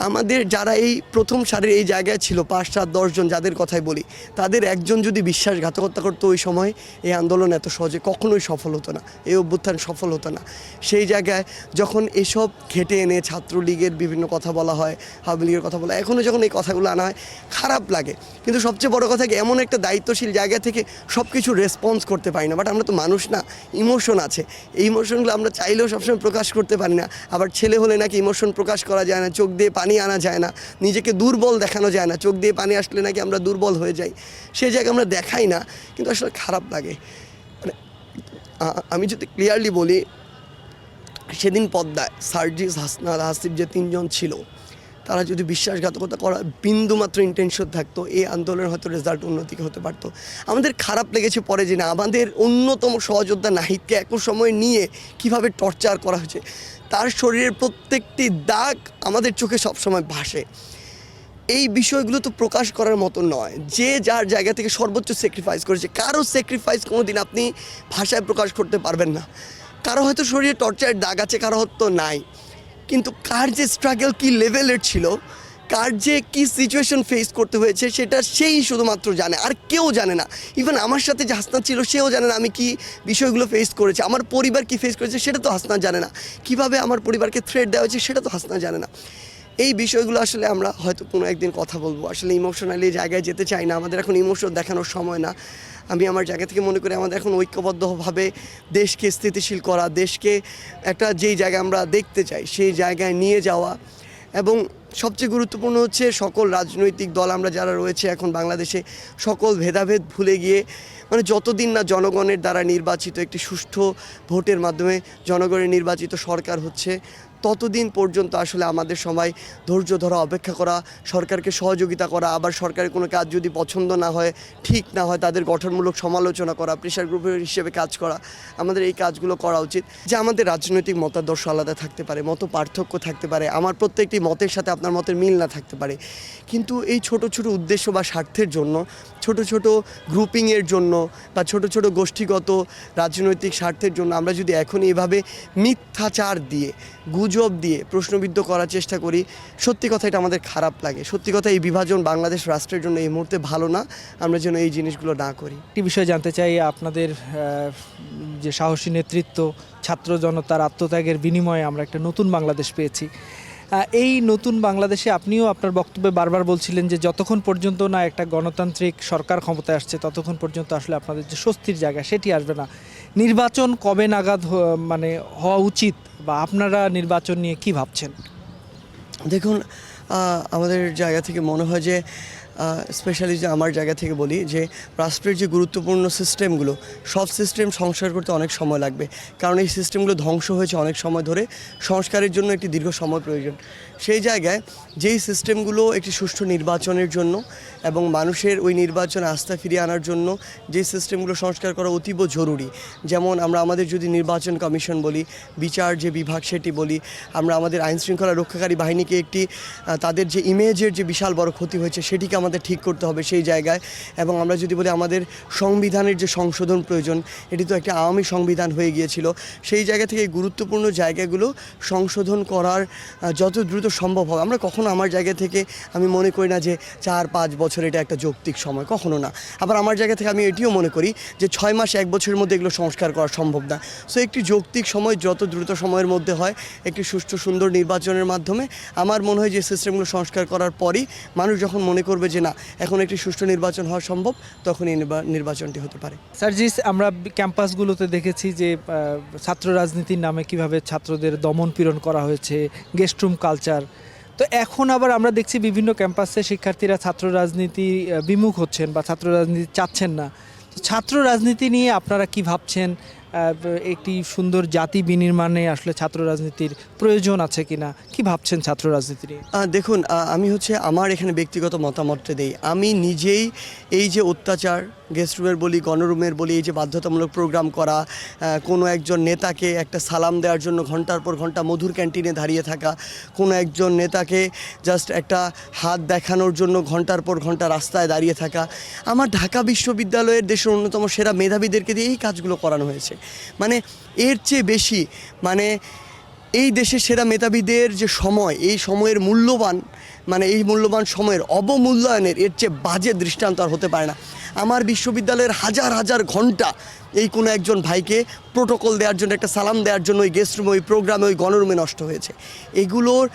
আমাদের যারা এই প্রথম সারির এই জায়গায় ছিল 5-7-10 জন যাদের কথাই বলি, তাদের একজন যদি বিশ্বাসঘাতকতা করতো ওই সময়, এই আন্দোলন এত সহজে কখনোই সফল হতো না, এই অভ্যুত্থান সফল হতো না। সেই জায়গায় যখন এসব ঘেটে এনে ছাত্রলীগের বিভিন্ন কথা বলা হয়, আওয়ামী লীগের কথা বলা হয়, এখনও যখন এই কথাগুলো আনা হয় খারাপ লাগে। কিন্তু সবচেয়ে বড় কথা কি, এমন একটা দায়িত্বশীল জায়গা থেকে সব কিছু রেসপন্স করতে পারি না। বাট আমরা তো মানুষ না, ইমোশন আছে, এই ইমোশনগুলো আমরা চাইলেও সবসময় প্রকাশ করতে পারি না। আবার ছেলে হলে নাকি ইমোশন প্রকাশ করা যায় না, চোখ দিয়ে পানি আনা যায় না, নিজেকে দুর্বল দেখানো যায় না, চোখ দিয়ে পানি আসলে নাকি আমরা দুর্বল হয়ে যাই, সেই জায়গায় আমরা দেখাই না। কিন্তু আসলে খারাপ লাগে। মানে আমি যদি ক্লিয়ারলি বলি, সেদিন পদ্মায় সার্জিস, হাসনাত, হাসিব যে 3 জন ছিল, তারা যদি বিশ্বাসঘাতকতা করার বিন্দুমাত্র ইন্টেনশন থাকতো, এই আন্দোলনের হয়তো রেজাল্ট অন্যদিকে হতে পারতো। আমাদের খারাপ লেগেছে পরে যে না, আমাদের অন্যতম সহযোদ্ধা নাহিদকে একই সময় নিয়ে কিভাবে টর্চার করা হয়েছে, তার শরীরের প্রত্যেকটি দাগ আমাদের চোখে সবসময় ভাসে। এই বিষয়গুলো তো প্রকাশ করার মতো নয়। যে যার জায়গা থেকে সর্বোচ্চ স্যাক্রিফাইস করেছে, কারো স্যাক্রিফাইস কোনো দিন আপনি ভাষায় প্রকাশ করতে পারবেন না। কারো হয়তো শরীরে টর্চারের দাগ আছে, কারো হয়তো নাই, কিন্তু কার যে স্ট্রাগল কী লেভেলের ছিল, কার যে কী সিচুয়েশন ফেস করতে হয়েছে, সেটা সেই শুধুমাত্র জানে, আর কেউ জানে না। ইভেন আমার সাথে যে হাসনাত ছিল, সেও জানে না আমি কি বিষয়গুলো ফেস করেছি, আমার পরিবার কি ফেস করেছে সেটা তো হাসনাত জানে না, কীভাবে আমার পরিবারকে থ্রেট দেওয়া হয়েছে সেটা তো হাসনাত জানে না। এই বিষয়গুলো আসলে আমরা হয়তো কোনো একদিন কথা বলবো। আসলে ইমোশনালি জায়গায় যেতে চাই না, আমাদের এখন ইমোশন দেখানোর সময় না। আমি আমার জায়গা থেকে মনে করি আমাদের এখন ঐক্যবদ্ধভাবে দেশকে স্থিতিশীল করা, দেশকে একটা যেই জায়গায় আমরা দেখতে চাই সেই জায়গায় নিয়ে যাওয়া। এবং সবচেয়ে গুরুত্বপূর্ণ হচ্ছে সকল রাজনৈতিক দল আমরা যারা রয়েছে এখন বাংলাদেশে, সকল ভেদাভেদ ভুলে গিয়ে, মানে যতদিন না জনগণের দ্বারা নির্বাচিত একটি সুষ্ঠু ভোটের মাধ্যমে জনগণের নির্বাচিত সরকার হচ্ছে, ততদিন পর্যন্ত আসলে আমাদের সবাই ধৈর্য ধরা, অপেক্ষা করা, সরকারকে সহযোগিতা করা, আবার সরকারের কোনো কাজ যদি পছন্দ না হয়, ঠিক না হয়, তাদের গঠনমূলক সমালোচনা করা, প্রেশার গ্রুপের হিসেবে কাজ করা। আমাদের এই কাজগুলো করা উচিত। যে আমাদের রাজনৈতিক মতাদর্শ আলাদা থাকতে পারে, মত পার্থক্য থাকতে পারে, আমার প্রত্যেকটি মতের সাথে আপনার মতের মিল না থাকতে পারে, কিন্তু এই ছোট ছোট উদ্দেশ্য বা স্বার্থের জন্য, ছোট ছোট গ্রুপিংয়ের জন্য বা ছোট ছোট গোষ্ঠীগত রাজনৈতিক স্বার্থের জন্য আমরা যদি এখনই এভাবে মিথ্যাচার দিয়ে, গুজব দিয়ে প্রশ্নবিদ্ধ করার চেষ্টা করি, সত্যি কথা এটা আমাদের খারাপ লাগে। সত্যি কথা এই বিভাজন বাংলাদেশ রাষ্ট্রের জন্য এই মুহূর্তে ভালো না, আমরা যেন এই জিনিসগুলো না করি। একটি বিষয় জানতে চাই, আপনাদের যে সাহসী নেতৃত্ব, ছাত্র জনতার আত্মত্যাগের বিনিময়ে আমরা একটা নতুন বাংলাদেশ পেয়েছি। এই নতুন বাংলাদেশে আপনিও আপনার বক্তব্যে বারবার বলছিলেন যে যতক্ষণ পর্যন্ত না একটা গণতান্ত্রিক সরকার ক্ষমতায় আসছে, ততক্ষণ পর্যন্ত আসলে আপনাদের যে স্বস্তির জায়গা সেটি আসবে না। নির্বাচন কবে নাগাদ মানে হওয়া উচিত, বা আপনারা নির্বাচন নিয়ে কি ভাবছেন? দেখুন, আমাদের জায়গা থেকে মনে হয় যে, স্পেশালি যে আমার জায়গা থেকে বলি, যে রাষ্ট্রের যে গুরুত্বপূর্ণ সিস্টেমগুলো, সব সিস্টেম সংস্কার করতে অনেক সময় লাগবে, কারণ এই সিস্টেমগুলো ধ্বংস হয়েছে অনেক সময় ধরে, সংস্কারের জন্য একটি দীর্ঘ সময় প্রয়োজন। সেই জায়গায় যেই সিস্টেমগুলো একটি সুষ্ঠু নির্বাচনের জন্য এবং মানুষের ওই নির্বাচনে আস্থা ফিরিয়ে আনার জন্য যেই সিস্টেমগুলো সংস্কার করা অতীব জরুরি, যেমন আমরা আমাদের যদি নির্বাচন কমিশন বলি, বিচার যে বিভাগ সেটি বলি, আমরা আমাদের আইনশৃঙ্খলা রক্ষাকারী বাহিনীকে একটি তাদের যে ইমেজের যে বিশাল বড় ক্ষতি হয়েছে সেটিকে আমাদের ঠিক করতে হবে সেই জায়গায়। এবং আমরা যদি বলি আমাদের সংবিধানের যে সংশোধন প্রয়োজন, এটি তো একটা আওয়ামী সংবিধান হয়ে গিয়েছিল, সেই জায়গা থেকে এই গুরুত্বপূর্ণ জায়গাগুলো সংশোধন করার যত দ্রুত সম্ভব হবে। আমরা কখনো আমার জায়গা থেকে আমি মনে করি না যে 4-5 বছর এটা একটা যৌক্তিক সময়, কখনো না। আবার আমার জায়গা থেকে আমি এটিও মনে করি যে 6 মাস 1 বছরের মধ্যে এগুলো সংস্কার করা সম্ভব না। সো একটি যৌক্তিক সময়, যত দ্রুত সময়ের মধ্যে হয় একটি সুষ্ঠু সুন্দর নির্বাচনের মাধ্যমে, আমার মনে হয় যে সিস্টেমগুলো সংস্কার করার পরই মানুষ যখন মনে করবে যে না এখন একটি সুষ্ঠু নির্বাচন হওয়া সম্ভব, তখন এই নির্বাচনটি হতে পারে। সার্জিস, আমরা ক্যাম্পাসগুলোতে দেখেছি যে ছাত্র রাজনীতির নামে কিভাবে ছাত্রদের দমন পীড়ন করা হয়েছে, গেস্টরুম কালচার। তো এখন আবার আমরা দেখছি বিভিন্ন ক্যাম্পাসে শিক্ষার্থীরা ছাত্র রাজনীতি বিমুখ হচ্ছেন বা ছাত্র রাজনীতি চাচ্ছেন না। ছাত্র রাজনীতি নিয়ে আপনারা কি ভাবছেন? একটি সুন্দর জাতি বিনির্মাণে আসলে ছাত্র রাজনীতির প্রয়োজন আছে কিনা, কি ভাবছেন ছাত্র রাজনীতি নিয়ে? দেখুন, আমি আমার এখানে ব্যক্তিগত মতামতটা দেই। আমি নিজেই এই যে অত্যাচার, গেস্ট রুমের বলি, গণরুমের বলি, এই যে বাধ্যতামূলক প্রোগ্রাম করা, কোনো একজন নেতাকে একটা সালাম দেওয়ার জন্য ঘন্টার পর ঘন্টা মধুর ক্যান্টিনে দাঁড়িয়ে থাকা, কোনো একজন নেতাকে জাস্ট একটা হাত দেখানোর জন্য ঘন্টার পর ঘন্টা রাস্তায় দাঁড়িয়ে থাকা, আমার ঢাকা বিশ্ববিদ্যালয়ের দেশের অন্যতম সেরা মেধাবীদেরকে দিয়ে এই কাজগুলো করানো হয়েছে। মানে এর চেয়ে বেশি, মানে এই দেশের সেরা মেধাবীদের যে সময়, এই সময়ের মূল্যবান এই মূল্যবান সময়ের অবমূল্যায়নের এর চেয়ে বাজে দৃষ্টান্ত আর হতে পারে না। আমার বিশ্ববিদ্যালয়ের হাজার হাজার ঘন্টা এই কোনো একজন ভাইকে প্রোটোকল দেওয়ার জন্য, একটা সালাম দেওয়ার জন্য ওই গেস্ট রুমে, ওই প্রোগ্রামে, ওই গণরুমে নষ্ট হয়েছে। এগুলোর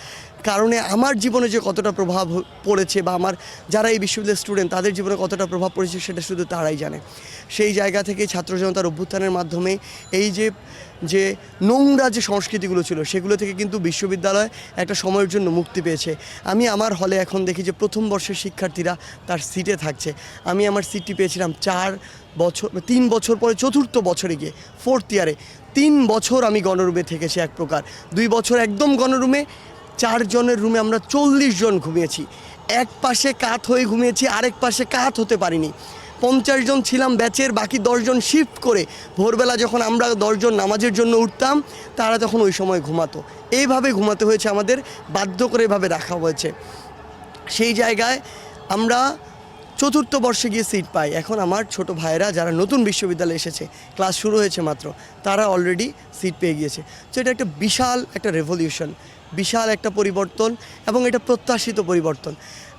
কারণে আমার জীবনে যে কতটা প্রভাব পড়েছে বা আমার যারা এই বিশ্ববিদ্যালয়ের স্টুডেন্ট তাদের জীবনে কতটা প্রভাব পড়েছে সেটা শুধু তারাই জানে। সেই জায়গা থেকে ছাত্র জনতার অভ্যুত্থানের মাধ্যমে এই যে নোংরা যে সংস্কৃতিগুলো ছিল সেগুলো থেকে কিন্তু বিশ্ববিদ্যালয় একটা সময়ের জন্য মুক্তি পেয়েছে। আমি আমার হলে এখন দেখি যে প্রথম বর্ষের শিক্ষার্থীরা তার সিটে থাকছে। আমি আমার সিটটি পেয়েছিলাম 3 বছর পরে, চতুর্থ বছরে গিয়ে, 4th ইয়ারে 3 বছর আমি গণরুমে থেকেছি এক প্রকার। 2 বছর একদম গণরুমে, 4 জনের রুমে আমরা 40 জন ঘুমিয়েছি। এক পাশে কাত হয়ে ঘুমিয়েছি, আরেক পাশে কাত হতে পারিনি। 50 জন ছিলাম ব্যাচের, বাকি 10 জন শিফট করে ভোরবেলা যখন আমরা 10 জন নামাজের জন্য উঠতাম তারা তখন ওই সময় ঘুমাতো। এইভাবে ঘুমাতে হয়েছে আমাদের, বাধ্য করে এভাবে রাখা হয়েছে। সেই জায়গায় আমরা 4th বর্ষে গিয়ে সিট পাই। এখন আমার ছোট ভাইয়েরা যারা নতুন বিশ্ববিদ্যালয়ে এসেছে, ক্লাস শুরু হয়েছে মাত্র, তারা অলরেডি সিট পেয়ে গিয়েছে। তো এটা একটা বিশাল একটা রেভলিউশন, বিশাল একটা পরিবর্তন এবং এটা প্রত্যাশিত পরিবর্তন।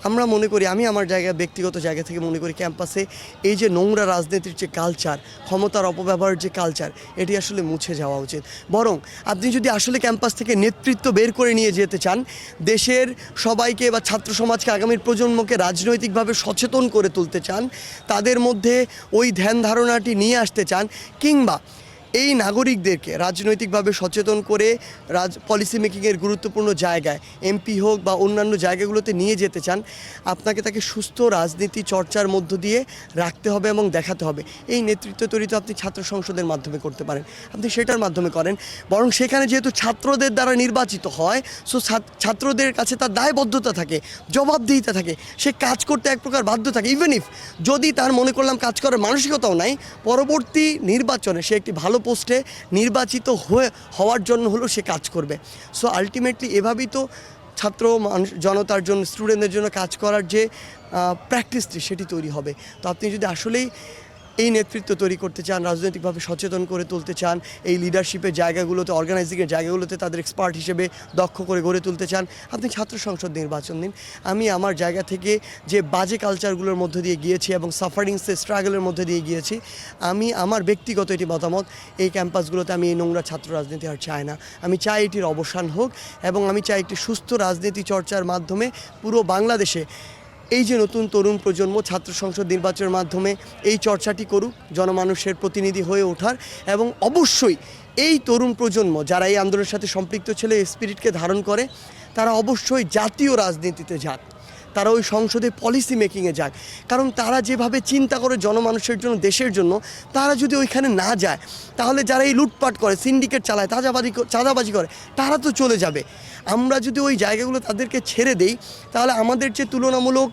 আমরা মনে করি, আমি আমার ব্যক্তিগত জায়গা থেকে মনে করি ক্যাম্পাসে এই যে নোংরা রাজনীতির যে কালচার, ক্ষমতার অপব্যবহারের যে কালচার, এটি আসলে মুছে যাওয়া উচিত। বরং আপনি যদি আসলে ক্যাম্পাস থেকে নেতৃত্ব বের করে নিয়ে যেতে চান, দেশের সবাইকে বা ছাত্র সমাজকে, আগামীর প্রজন্মকে রাজনৈতিকভাবে সচেতন করে তুলতে চান, তাদের মধ্যে ওই ধ্যান ধারণাটি নিয়ে আসতে চান, কিংবা এই নাগরিকদেরকে রাজনৈতিকভাবে সচেতন করে পলিসি মেকিংয়ের গুরুত্বপূর্ণ জায়গায়, এমপি হোক বা অন্যান্য জায়গাগুলোতে নিয়ে যেতে চান, আপনাকে তাকে সুস্থ রাজনীতি চর্চার মধ্য দিয়ে রাখতে হবে এবং দেখাতে হবে। এই নেতৃত্ব তৈরি তো আপনি ছাত্র সংসদের মাধ্যমে করতে পারেন, আপনি সেটার মাধ্যমে করেন। বরং সেখানে যেহেতু ছাত্রদের দ্বারা নির্বাচিত হয়, সো ছাত্রদের কাছে তার দায়বদ্ধতা থাকে, জবাবদিহিতা থাকে, সে কাজ করতে এক প্রকার বাধ্য থাকে। ইভেন ইফ যদি তার মনে করলাম কাজ করার মানসিকতাও নাই, পরবর্তী নির্বাচনে সে একটি ভালো পোস্টে নির্বাচিত হওয়ার জন্য হলেও সে কাজ করবে। সো আলটিমেটলি এভাবেই তো ছাত্র জনতার জন্য, স্টুডেন্টদের জন্য কাজ করার যে প্র্যাকটিসটি সেটি তৈরি হবে। তো আপনি যদি আসলেই এই নেতৃত্ব তৈরি করতে চান, রাজনৈতিকভাবে সচেতন করে তুলতে চান, এই লিডারশিপের জায়গাগুলোতে, অর্গানাইজিংয়ের জায়গাগুলোতে তাদের এক্সপার্ট হিসেবে দক্ষ করে গড়ে তুলতে চান, আপনি ছাত্র সংসদ নির্বাচন দিন। আমি আমার জায়গা থেকে যে বাজে কালচারগুলোর মধ্যে দিয়ে গিয়েছি এবং সাফারিংসে স্ট্রাগলের মধ্যে দিয়ে গিয়েছি, আমি আমার ব্যক্তিগত এটি মতামত, এই ক্যাম্পাসগুলোতে আমি এই নোংরা ছাত্র রাজনীতি আর চাই না। আমি চাই এটির অবসান হোক এবং আমি চাই একটি সুস্থ রাজনীতি চর্চার মাধ্যমে পুরো বাংলাদেশে এই যে নতুন তরুণ প্রজন্ম ছাত্র সংসদ নির্বাচনের মাধ্যমে এই চর্চাটি করুক, জনমানুষের প্রতিনিধি হয়ে ওঠার, এবং অবশ্যই এই তরুণ প্রজন্ম যারা এই আন্দোলনের সাথে সম্পৃক্ত ছিল, এই স্পিরিটকে ধারণ করে, তারা অবশ্যই জাতীয় রাজনীতিতে যাক, তারা ওই সংসদে পলিসি মেকিংয়ে যাক। কারণ তারা যেভাবে চিন্তা করে জনমানুষের জন্য, দেশের জন্য, তারা যদি ওইখানে না যায়, তাহলে যারা এই লুটপাট করে, সিন্ডিকেট চালায়, চাঁদাবাজি করে, তারা তো চলে যাবে। আমরা যদি ওই জায়গাগুলো তাদেরকে ছেড়ে দেই, তাহলে আমাদের যে তুলনামূলক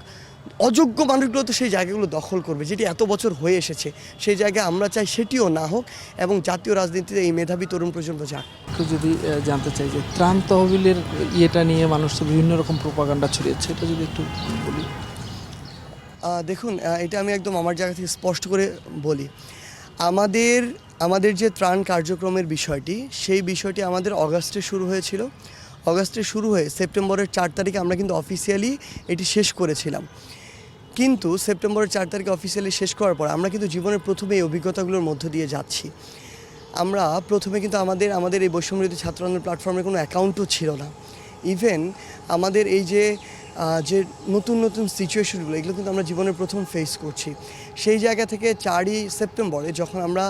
অযোগ্য মানুষগুলো তো সেই জায়গাগুলো দখল করবে, যেটি এত বছর হয়ে এসেছে। সেই জায়গায় আমরা চাই সেটিও না হোক এবং জাতীয় রাজনীতিতে এই মেধাবী তরুণ প্রজন্ম যাক। যদি জানতে চাই যে ত্রাণ তহবিলের ইয়েটা নিয়ে মানুষ তো বিভিন্ন রকম প্রোপাগান্ডা ছড়িয়েছে, এটা যদি একটু বলি। দেখুন, এটা আমি একদম আমার জায়গা থেকে স্পষ্ট করে বলি, আমাদের যে ত্রাণ কার্যক্রমের বিষয়টি, সেই বিষয়টি আমাদের অগাস্টে শুরু হয়েছিল। অগাস্টে শুরু হয়ে সেপ্টেম্বরের 4 তারিখে আমরা কিন্তু অফিসিয়ালি এটি শেষ করেছিলাম। কিন্তু সেপ্টেম্বরের 4 তারিখে অফিসিয়ালি শেষ করার পর আমরা কিন্তু জীবনের প্রথমে এই অভিজ্ঞতাগুলোর মধ্য দিয়ে যাচ্ছি। আমরা প্রথমে কিন্তু আমাদের এই বৈষম্যবিরোধী ছাত্র আন্দোলন প্ল্যাটফর্মের কোনো অ্যাকাউন্টও ছিল না। ইভেন আমাদের এই যে নতুন সিচুয়েশনগুলো, এগুলো কিন্তু আমরা জীবনের প্রথম ফেস করছি। সেই জায়গা থেকে 4ই সেপ্টেম্বরে যখন আমরা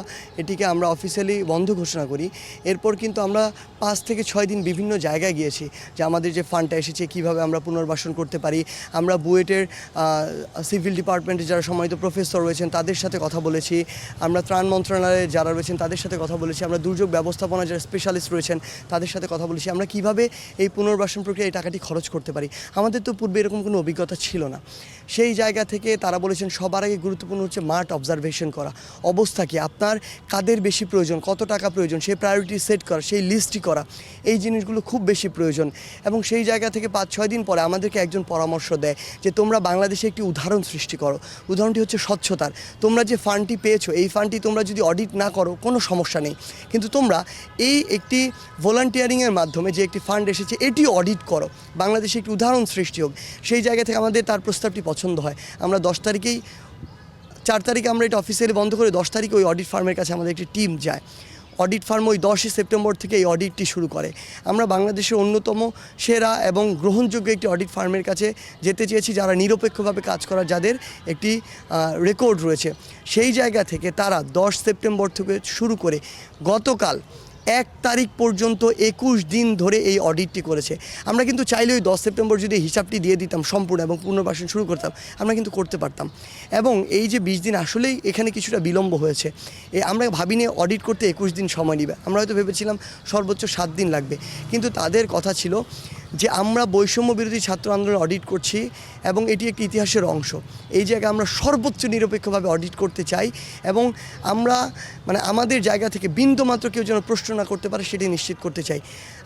অফিসিয়ালি বন্ধ ঘোষণা করি, এরপর কিন্তু আমরা 5 থেকে 6 দিন বিভিন্ন জায়গায় গিয়েছি যে আমাদের যে ফান্ডটা এসেছে কীভাবে আমরা পুনর্বাসন করতে পারি। আমরা বুয়েটের সিভিল ডিপার্টমেন্টে যারা সম্মানিত প্রফেসর রয়েছেন তাদের সাথে কথা বলেছি, আমরা ত্রাণ মন্ত্রণালয়ে যারা রয়েছেন তাদের সাথে কথা বলেছি, আমরা দুর্যোগ ব্যবস্থাপনা যারা স্পেশালিস্ট রয়েছেন তাদের সাথে কথা বলেছি, আমরা কীভাবে এই পুনর্বাসন প্রক্রিয়া এই টাকাটি খরচ করতে পারি। আমাদের তো পূর্বে এরকম কোনো অভিজ্ঞতা ছিল না। সেই জায়গা থেকে তারা বলেছেন সবার আগে গুরুত্বপূর্ণ হচ্ছে মাঠ অবজারভেশন করা, অবস্থা কি, আপনার কাদের বেশি প্রয়োজন, কত টাকা প্রয়োজন, সেই প্রায়োরিটি সেট করা, সেই লিস্টটি করা, এই জিনিসগুলো খুব বেশি প্রয়োজন। এবং সেই জায়গা থেকে 5-6 দিন পরে আমাদেরকে একজন পরামর্শ দেয় যে তোমরা বাংলাদেশে একটি উদাহরণ সৃষ্টি করো। উদাহরণটি হচ্ছে স্বচ্ছতার। তোমরা যে ফান্ডটি পেয়েছো, এই ফান্ডটি তোমরা যদি অডিট না করো কোনো সমস্যা নেই, কিন্তু তোমরা এই একটি ভলান্টিয়ারিংয়ের মাধ্যমে যে একটি ফান্ড এসেছে এটিও অডিট করো, বাংলাদেশে একটি উদাহরণ সৃষ্টি হোক। সেই জায়গা থেকে আমাদের তার প্রস্তাবটি পছন্দ হয়। আমরা 10 তারিখেই 4 তারিখে আমরা এটা অফিসিয়ালি বন্ধ করে 10 তারিখে ওই অডিট ফার্মের কাছে আমাদের একটি টিম যায়। অডিট ফার্ম ওই 10ই সেপ্টেম্বর থেকে এই অডিটটি শুরু করে। আমরা বাংলাদেশের অন্যতম সেরা এবং গ্রহণযোগ্য একটি অডিট ফার্মের কাছে যেতে চেয়েছি, যারা নিরপেক্ষভাবে কাজ করা, যাদের একটি রেকর্ড রয়েছে। সেই জায়গা থেকে তারা 10 সেপ্টেম্বর থেকে শুরু করে গতকাল 1 তারিখ পর্যন্ত 21 দিন ধরে এই অডিটটি করেছে। আমরা কিন্তু চাইলে ওই 10 সেপ্টেম্বর যদি হিসাবটি দিয়ে দিতাম সম্পূর্ণ এবং পুনর্বাসন শুরু করতাম, আমরা কিন্তু করতে পারতাম। এবং এই যে 20 দিন আসলেই এখানে কিছুটা বিলম্ব হয়েছে। আমরা ভাবিনি অডিট করতে 21 দিন সময় নেবে, আমরা হয়তো ভেবেছিলাম সর্বোচ্চ 7 দিন লাগবে। কিন্তু তাদের কথা ছিল যে আমরা বৈষম্য বিরোধী ছাত্র আন্দোলন অডিট করছি এবং এটি একটি ইতিহাসের অংশ। এই জায়গায় আমরা সর্বোচ্চ নিরপেক্ষভাবে অডিট করতে চাই এবং আমরা আমাদের জায়গা থেকে বিন্দুমাত্র কেউ যেন প্রশ্ন না করতে পারে সেটি নিশ্চিত করতে চাই।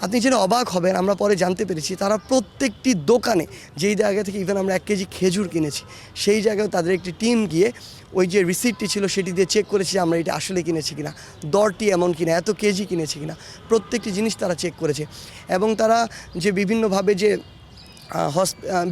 আপনি যেন অবাক হবেন, আমরা পরে জানতে পেরেছি তারা প্রত্যেকটি দোকানে, যেই জায়গা থেকে ইভেন আমরা 1 কেজি খেজুর কিনেছি, সেই জায়গায় তাদের একটি টিম গিয়ে ওই যে রিসিপ্টটি ছিল সেটি দিয়ে চেক করেছি আমরা এটা আসলে কিনেছি কিনা, দরটি এমন কিনা, এত কেজি কিনেছি কিনা, প্রত্যেকটি জিনিস তারা চেক করেছে। এবং তারা যে বিভিন্নভাবে যে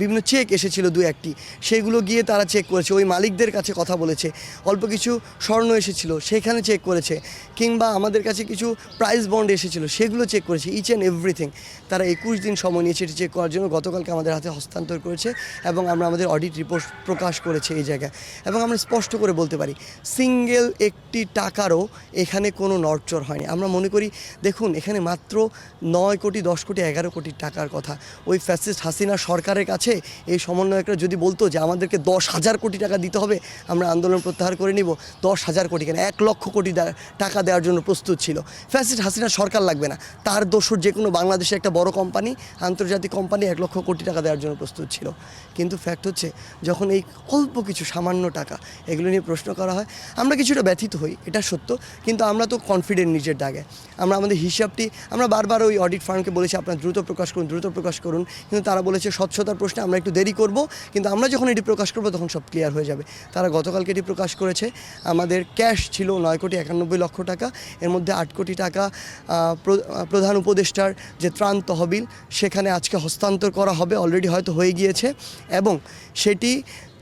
বিভিন্ন চেক এসেছিল 2-1টি, সেগুলো গিয়ে তারা চেক করেছে, ওই মালিকদের কাছে কথা বলেছে। অল্প কিছু স্বর্ণ এসেছিল সেখানে চেক করেছে, কিংবা আমাদের কাছে কিছু প্রাইস বন্ড এসেছিল সেগুলো চেক করেছে। ইচ অ্যান্ড এভরিথিং তারা 21 দিন সময় নিয়েছে এটি চেক করার জন্য। গতকালকে আমাদের হাতে হস্তান্তর করেছে এবং আমরা আমাদের অডিট রিপোর্ট প্রকাশ করেছে এই জায়গায়। এবং আমরা স্পষ্ট করে বলতে পারি, সিঙ্গেল একটি টাকারও এখানে কোনো নড়চড় হয়নি। আমরা মনে করি, দেখুন এখানে মাত্র 9 কোটি 10 কোটি 11 কোটি টাকার কথা। ওই ফ্যাসিস্ট হাসিনা সরকারের কাছে এই সমন্বয়করা যদি বলতো যে আমাদেরকে 10,000 কোটি টাকা দিতে হবে, আমরা আন্দোলন প্রত্যাহার করে নিব, 10,000 কোটি কেন 1 লক্ষ কোটি টাকা দেওয়ার জন্য প্রস্তুত ছিল। ফ্যাসিস্ট হাসিনা সরকার লাগবে না, তার দোসর যে কোনো বাংলাদেশে একটা বড় কোম্পানি, আন্তর্জাতিক কোম্পানি 1 লক্ষ কোটি টাকা দেওয়ার জন্য প্রস্তুত ছিল। কিন্তু ফ্যাক্ট হচ্ছে যখন এই অল্প কিছু সামান্য টাকা এগুলো নিয়ে প্রশ্ন করা হয়, আমরা কিছুটা ব্যথিত হই, এটা সত্য। কিন্তু আমরা তো কনফিডেন্ট নিজের দাগে। আমরা আমাদের হিসাবটি আমরা বারবার ওই অডিট ফার্মকে বলেছি আপনারা দ্রুত প্রকাশ করুন, দ্রুত প্রকাশ করুন। কিন্তু তারা বলেছে স্বচ্ছতার প্রশ্নে আমরা একটু দেরি করব, কিন্তু আমরা যখন এটি প্রকাশ করব তখন সব ক্লিয়ার হয়ে যাবে। তারা গতকালকে এটি প্রকাশ করেছে। আমাদের ক্যাশ ছিল 9 কোটি 91 লক্ষ টাকা, এর মধ্যে 8 কোটি টাকা প্রধান উপদেষ্টার যে ত্রাণ তহবিল সেখানে আজকে হস্তান্তর করা হবে, অলরেডি হয়তো হয়ে গিয়েছে। এবং সেটি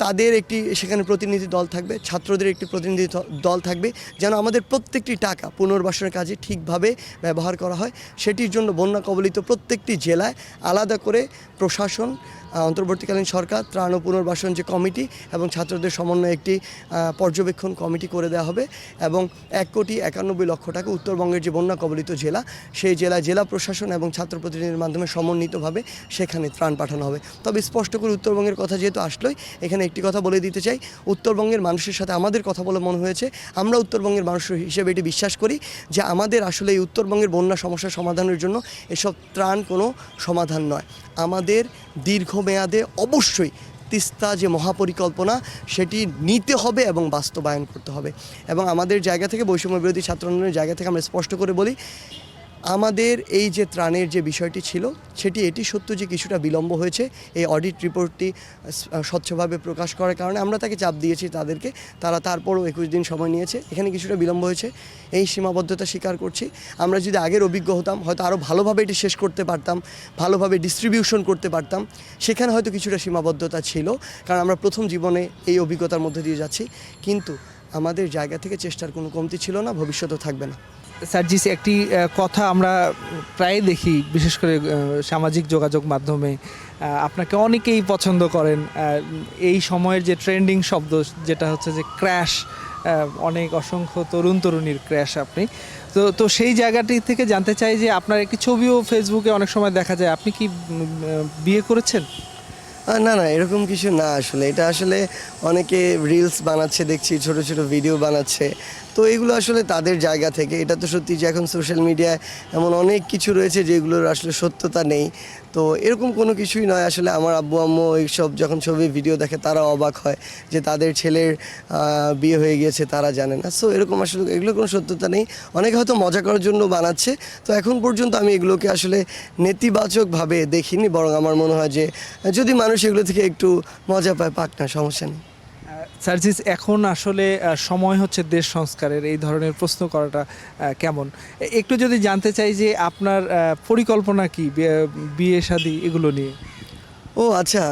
তাদের একটি সেখানে প্রতিনিধি দল থাকবে, ছাত্রদের একটি প্রতিনিধি দল থাকবে, যেন আমাদের প্রত্যেকটি টাকা পুনর্বাসনের কাজে ঠিকভাবে ব্যবহার করা হয়। সেটির জন্য বন্যা কবলিত প্রত্যেকটি জেলায় আলাদা করে প্রশাসন, অন্তর্বর্তীকালীন সরকার, ত্রাণ ও পুনর্বাসন যে কমিটি এবং ছাত্রদের সমন্বয়ে একটি পর্যবেক্ষণ কমিটি করে দেওয়া হবে। এবং 1 কোটি 91 লক্ষ টাকা উত্তরবঙ্গের যে বন্যা কবলিত জেলা, সেই জেলা প্রশাসন এবং ছাত্র প্রতিনিধির মাধ্যমে সমন্বিতভাবে সেখানে ত্রাণ পাঠানো হবে। তবে স্পষ্ট করে উত্তরবঙ্গের কথা যেহেতু আসলোই, এখানে একটি কথা বলে দিতে চাই, উত্তরবঙ্গের মানুষের সাথে আমাদের কথা বলে মনে হয়েছে, আমরা উত্তরবঙ্গের মানুষ হিসেবে এটি বিশ্বাস করি যে আমাদের আসলে এই উত্তরবঙ্গের বন্যা সমস্যা সমাধানের জন্য এসব ত্রাণ কোনো সমাধান নয়। আমাদের দীর্ঘমেয়াদে অবশ্যই তিস্তা যে মহাপরিকল্পনা সেটি নিতে হবে এবং বাস্তবায়ন করতে হবে। এবং আমাদের জায়গা থেকে, বৈষম্য বিরোধী ছাত্র আন্দোলনের জায়গা থেকে আমরা স্পষ্ট করে বলি, আমাদের এই যে ত্রাণের যে বিষয়টি ছিল সেটি এটি সত্য যে কিছুটা বিলম্ব হয়েছে। এই অডিট রিপোর্টটি স্বচ্ছভাবে প্রকাশ করার কারণে আমরা তাকে চাপ দিয়েছি তাদেরকে, তারা তারপরও 21 দিন সময় নিয়েছে। এখানে কিছুটা বিলম্ব হয়েছে, এই সীমাবদ্ধতা স্বীকার করছি। আমরা যদি আগের অভিজ্ঞ হতাম হয়তো আরও ভালোভাবে এটি শেষ করতে পারতাম, ভালোভাবে ডিস্ট্রিবিউশন করতে পারতাম। সেখানে হয়তো কিছুটা সীমাবদ্ধতা ছিল, কারণ আমরা প্রথম জীবনে এই অভিজ্ঞতার মধ্যে দিয়ে যাচ্ছি। কিন্তু আমাদের জায়গা থেকে চেষ্টার কোনো কমতি ছিল না, ভবিষ্যতেও থাকবে না। সার্জিস, একটি কথা আমরা প্রায় দেখি, বিশেষ করে সামাজিক যোগাযোগ মাধ্যমে আপনাকে অনেকেই পছন্দ করেন। এই সময়ের যে ট্রেন্ডিং শব্দ যেটা হচ্ছে যে ক্র্যাশ, অনেক অসংখ্য তরুণীর ক্র্যাশ আপনি তো সেই জায়গাটি থেকে জানতে চাই যে আপনার একটি ছবিও ফেসবুকে অনেক সময় দেখা যায়, আপনি কি বিয়ে করেছেন? না এরকম কিছু না। আসলে এটা আসলে অনেকে রিলস বানাচ্ছে দেখছি, ছোট ছোট ভিডিও বানাচ্ছে। তো এগুলো আসলে তাদের জায়গা থেকে, এটা তো সত্যি যে এখন সোশ্যাল মিডিয়ায় এমন অনেক কিছু রয়েছে যেগুলোর আসলে সত্যতা নেই। তো এরকম কোনো কিছুই নয়, আসলে আমার আব্বু আম্মু এইসব যখন ছবি ভিডিও দেখে তারা অবাক হয় যে তাদের ছেলের বিয়ে হয়ে গিয়েছে, তারা জানে না। সো এরকম আসলে এগুলো কোনো সত্যতা নেই, অনেকে হয়তো মজা করার জন্য বানাচ্ছে। তো এখন পর্যন্ত আমি এগুলোকে আসলে নেতিবাচকভাবে দেখিনি, বরং আমার মনে হয় যে যদি মানুষ এগুলো থেকে একটু মজা পায়, পাক না, সমস্যা নেই। সার্জিস, এখন আসলে সময় হচ্ছে দেশ সংস্কারের, এই ধরনের প্রশ্ন করাটা কেমন? একটু যদি জানতে চাই যে আপনার পরিকল্পনা কি বিয়ে শাদী এগুলো নিয়ে? ও আচ্ছা,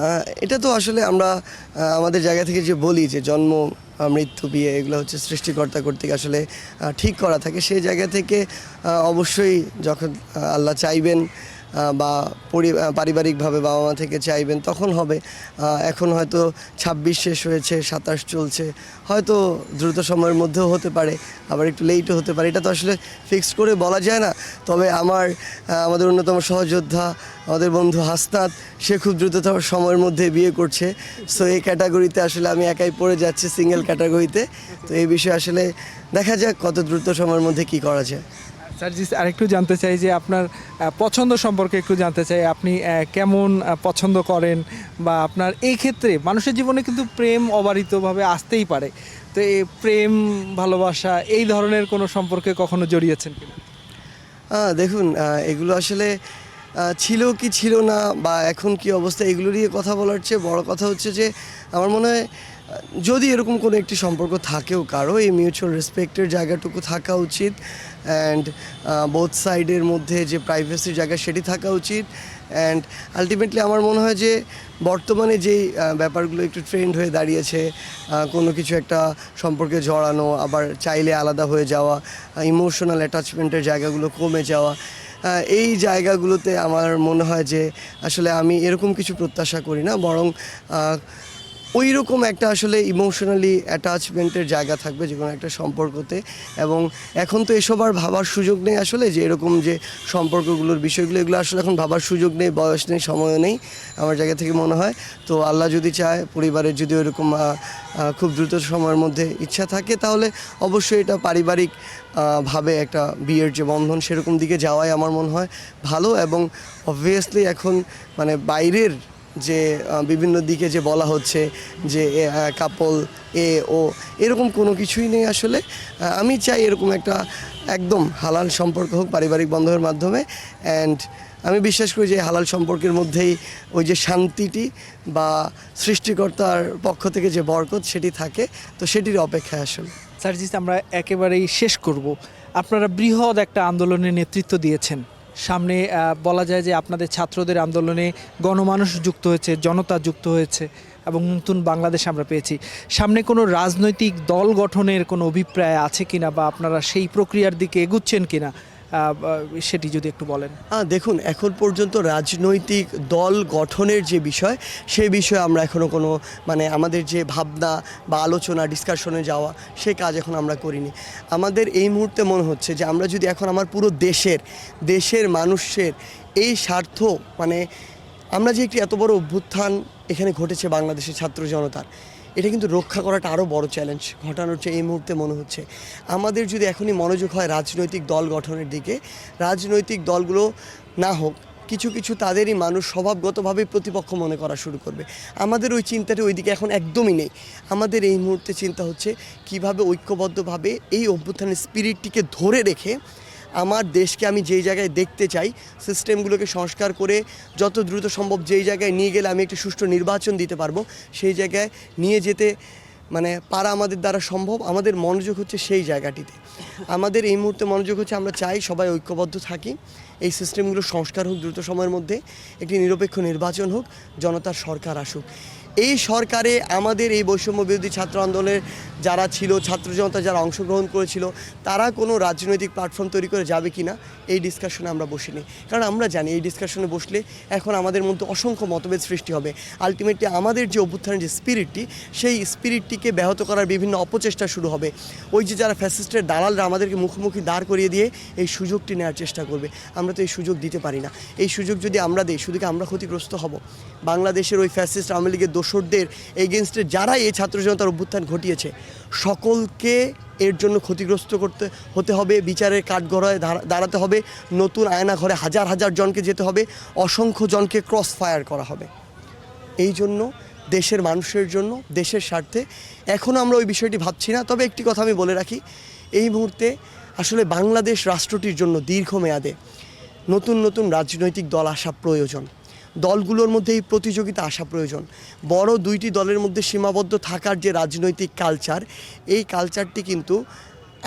এটা তো আসলে আমরা আমাদের জায়গা থেকে যে বলি যে জন্ম, মৃত্যু, বিয়ে এগুলো হচ্ছে সৃষ্টিকর্তা কর্তৃক আসলে ঠিক করা থাকে। সেই জায়গা থেকে অবশ্যই যখন আল্লাহ চাইবেন বা পারিবারিকভাবে বাবা মা থেকে চাইবেন তখন হবে। এখন হয়তো 26 শেষ হয়েছে, 27 চলছে, হয়তো দ্রুত সময়ের মধ্যেও হতে পারে, আবার একটু লেটও হতে পারে, এটা তো আসলে ফিক্সড করে বলা যায় না। তবে আমাদের অন্যতম সহযোদ্ধা, আমাদের বন্ধু হাসনাত, সে খুব দ্রুততম সময়ের মধ্যে বিয়ে করছে। সো এই ক্যাটাগরিতে আসলে আমি একাই পড়ে যাচ্ছি, সিঙ্গেল ক্যাটাগরিতে। তো এই বিষয়ে আসলে দেখা যাক কত দ্রুত সময়ের মধ্যে কি করা যায়। সার্জিস, আরেকটু জানতে চাই যে আপনার পছন্দ সম্পর্কে একটু জানতে চাই। আপনি কেমন পছন্দ করেন, বা আপনার এই ক্ষেত্রে মানুষের জীবনে কিন্তু প্রেম অবারিতভাবে আসতেই পারে, তো এই প্রেম ভালোবাসা এই ধরনের কোনো সম্পর্কে কখনো জড়িয়েছেন কিনা? দেখুন, এগুলো আসলে ছিল কি ছিল না বা এখন কি অবস্থা এগুলো নিয়ে কথা বলার চেয়ে বড় কথা হচ্ছে যে আমার মনে হয় যদি এরকম কোনো একটি সম্পর্ক থাকেও কারো, এই মিউচুয়াল রেসপেক্টের জায়গাটুকু থাকা উচিত, অ্যান্ড বোথ সাইডের মধ্যে যে প্রাইভেসির জায়গা সেটি থাকা উচিত। অ্যান্ড আলটিমেটলি আমার মনে হয় যে বর্তমানে যেই ব্যাপারগুলো একটু ট্রেন্ড হয়ে দাঁড়িয়েছে, কোনো কিছু একটা সম্পর্কে জড়ানো, আবার চাইলে আলাদা হয়ে যাওয়া, ইমোশনাল অ্যাটাচমেন্টের জায়গাগুলো কমে যাওয়া, এই জায়গাগুলোতে আমার মনে হয় যে আসলে আমি এরকম কিছু প্রত্যাশা করি না, বরং ওই রকম একটা আসলে ইমোশনালি অ্যাটাচমেন্টের জায়গা থাকবে যে কোনো একটা সম্পর্কতে। এবং এখন তো এসব আর ভাবার সুযোগ নেই আসলে, যে এরকম যে সম্পর্কগুলোর বিষয়গুলো, এগুলো আসলে এখন ভাবার সুযোগ নেই, বয়স নেই, সময়ও নেই আমার জায়গা থেকে মনে হয়। তো আল্লাহ যদি চায়, পরিবারের যদি ওইরকম খুব দ্রুত সময়ের মধ্যে ইচ্ছা থাকে, তাহলে অবশ্যই এটা পারিবারিক ভাবে একটা বিয়ের যে বন্ধন সেরকম দিকে যাওয়াই আমার মনে হয় ভালো। এবং অবভিয়াসলি এখন মানে বাইরের যে বিভিন্ন দিকে যে বলা হচ্ছে যে কাপল ও এরকম কোনো কিছুই নেই আসলে। আমি চাই এরকম একটা একদম হালাল সম্পর্ক হোক পারিবারিক বন্ধনের মাধ্যমে। অ্যান্ড আমি বিশ্বাস করি যে হালাল সম্পর্কের মধ্যেই ওই যে শান্তিটি বা সৃষ্টিকর্তার পক্ষ থেকে যে বরকত সেটি থাকে, তো সেটির অপেক্ষায় আসলে। সার্জিস, আমরা একেবারেই শেষ করব। আপনারা বৃহৎ একটা আন্দোলনের নেতৃত্ব দিয়েছেন। সামনে বলা যায় যে আপনাদের ছাত্রদের আন্দোলনে গণমানুষ যুক্ত হয়েছে, জনতা যুক্ত হয়েছে, এবং নতুন বাংলাদেশ আমরা পেয়েছি। সামনে কোনো রাজনৈতিক দল গঠনের কোনো অভিপ্রায় আছে কিনা, বা আপনারা সেই প্রক্রিয়ার দিকে এগুচ্ছেন কিনা, সেটি যদি একটু বলেন। দেখুন, এখন পর্যন্ত রাজনৈতিক দল গঠনের যে বিষয়, সেই বিষয়ে আমরা এখনও কোনো মানে আমাদের যে ভাবনা বা আলোচনা ডিসকাশনে যাওয়া, সে কাজ এখন আমরা করিনি। আমাদের এই মুহূর্তে মনে হচ্ছে যে আমরা যদি এখন আমার পুরো দেশের মানুষের এই স্বার্থ, মানে আমরা যে একটি এত বড় অভ্যুত্থান এখানে ঘটেছে বাংলাদেশের ছাত্র জনতার, এটা কিন্তু রক্ষা করাটা আরও বড় চ্যালেঞ্জ ঘটানোর চেয়ে এই মুহূর্তে মনে হচ্ছে আমাদের যদি এখনই মনোযোগ হয় রাজনৈতিক দল গঠনের দিকে। রাজনৈতিক দলগুলো না হোক, কিছু কিছু তাদেরই মানুষ স্বভাবগতভাবেই প্রতিপক্ষ মনে করা শুরু করবে। আমাদের ওই চিন্তাটা ওইদিকে এখন একদমই নেই। আমাদের এই মুহূর্তে চিন্তা হচ্ছে কিভাবে ঐক্যবদ্ধভাবে এই অভ্যুত্থানের স্পিরিটটিকে ধরে রেখে আমার দেশকে আমি যেই জায়গায় দেখতে চাই, সিস্টেমগুলোকে সংস্কার করে যত দ্রুত সম্ভব যেই জায়গায় নিয়ে গেলে আমি একটি সুষ্ঠু নির্বাচন দিতে পারবো, সেই জায়গায় নিয়ে যেতে মানে পারা আমাদের দ্বারা সম্ভব। আমাদের মনোযোগ হচ্ছে সেই জায়গাটিতে। আমাদের এই মুহূর্তে মনোযোগ হচ্ছে আমরা চাই সবাই ঐক্যবদ্ধ থাকি, এই সিস্টেমগুলো সংস্কার হোক দ্রুত সময়ের মধ্যে, একটি নিরপেক্ষ নির্বাচন হোক, জনতার সরকার আসুক। এই সরকারে আমাদের এই বৈষম্য বিরোধী ছাত্র আন্দোলনের যারা ছিল, ছাত্র জনতা যারা অংশগ্রহণ করেছিল, তারা কোনো রাজনৈতিক প্ল্যাটফর্ম তৈরি করে যাবে কি না এই ডিসকাশনে আমরা বসিনি। কারণ আমরা জানি এই ডিসকাশনে বসলে এখন আমাদের মধ্যে অসংখ্য মতভেদ সৃষ্টি হবে। আলটিমেটলি আমাদের যে অভ্যুত্থানের যে স্পিরিটটি, সেই স্পিরিটটিকে ব্যাহত করার বিভিন্ন অপচেষ্টা শুরু হবে। ওই যে যারা ফ্যাসিস্টের দালালরা আমাদেরকে মুখোমুখি দাঁড় করিয়ে দিয়ে এই সুযোগটি নেওয়ার চেষ্টা করবে। আমরা তো এই সুযোগ দিতে পারি না। এই সুযোগ যদি আমরা দিই, শুধু কি আমরা ক্ষতিগ্রস্ত হব? বাংলাদেশের ওই ফ্যাসিস্ট আওয়ামী লীগের দোসরদের এগেনস্টে যারা এই ছাত্র জনতার অভ্যুত্থান ঘটিয়েছে সকলকে এর জন্য ক্ষতিগ্রস্ত হতে হবে, বিচারের কাঠগড়ায় দাঁড়াতে হবে, নতুন আয়নাঘরে হাজার হাজার জনকে যেতে হবে, অসংখ্য জনকে ক্রস ফায়ার করা হবে। এই জন্য দেশের মানুষের জন্য, দেশের স্বার্থে এখনও আমরা ওই বিষয়টি ভাবছি না। তবে একটি কথা আমি বলে রাখি, এই মুহূর্তে আসলে বাংলাদেশ রাষ্ট্রটির জন্য দীর্ঘমেয়াদে নতুন নতুন রাজনৈতিক দল আসা প্রয়োজন। দলগুলোর মধ্যে এই প্রতিযোগিতা আসা প্রয়োজন। বড় দুইটি দলের মধ্যে সীমাবদ্ধ থাকার যে রাজনৈতিক কালচার, এই কালচারটি কিন্তু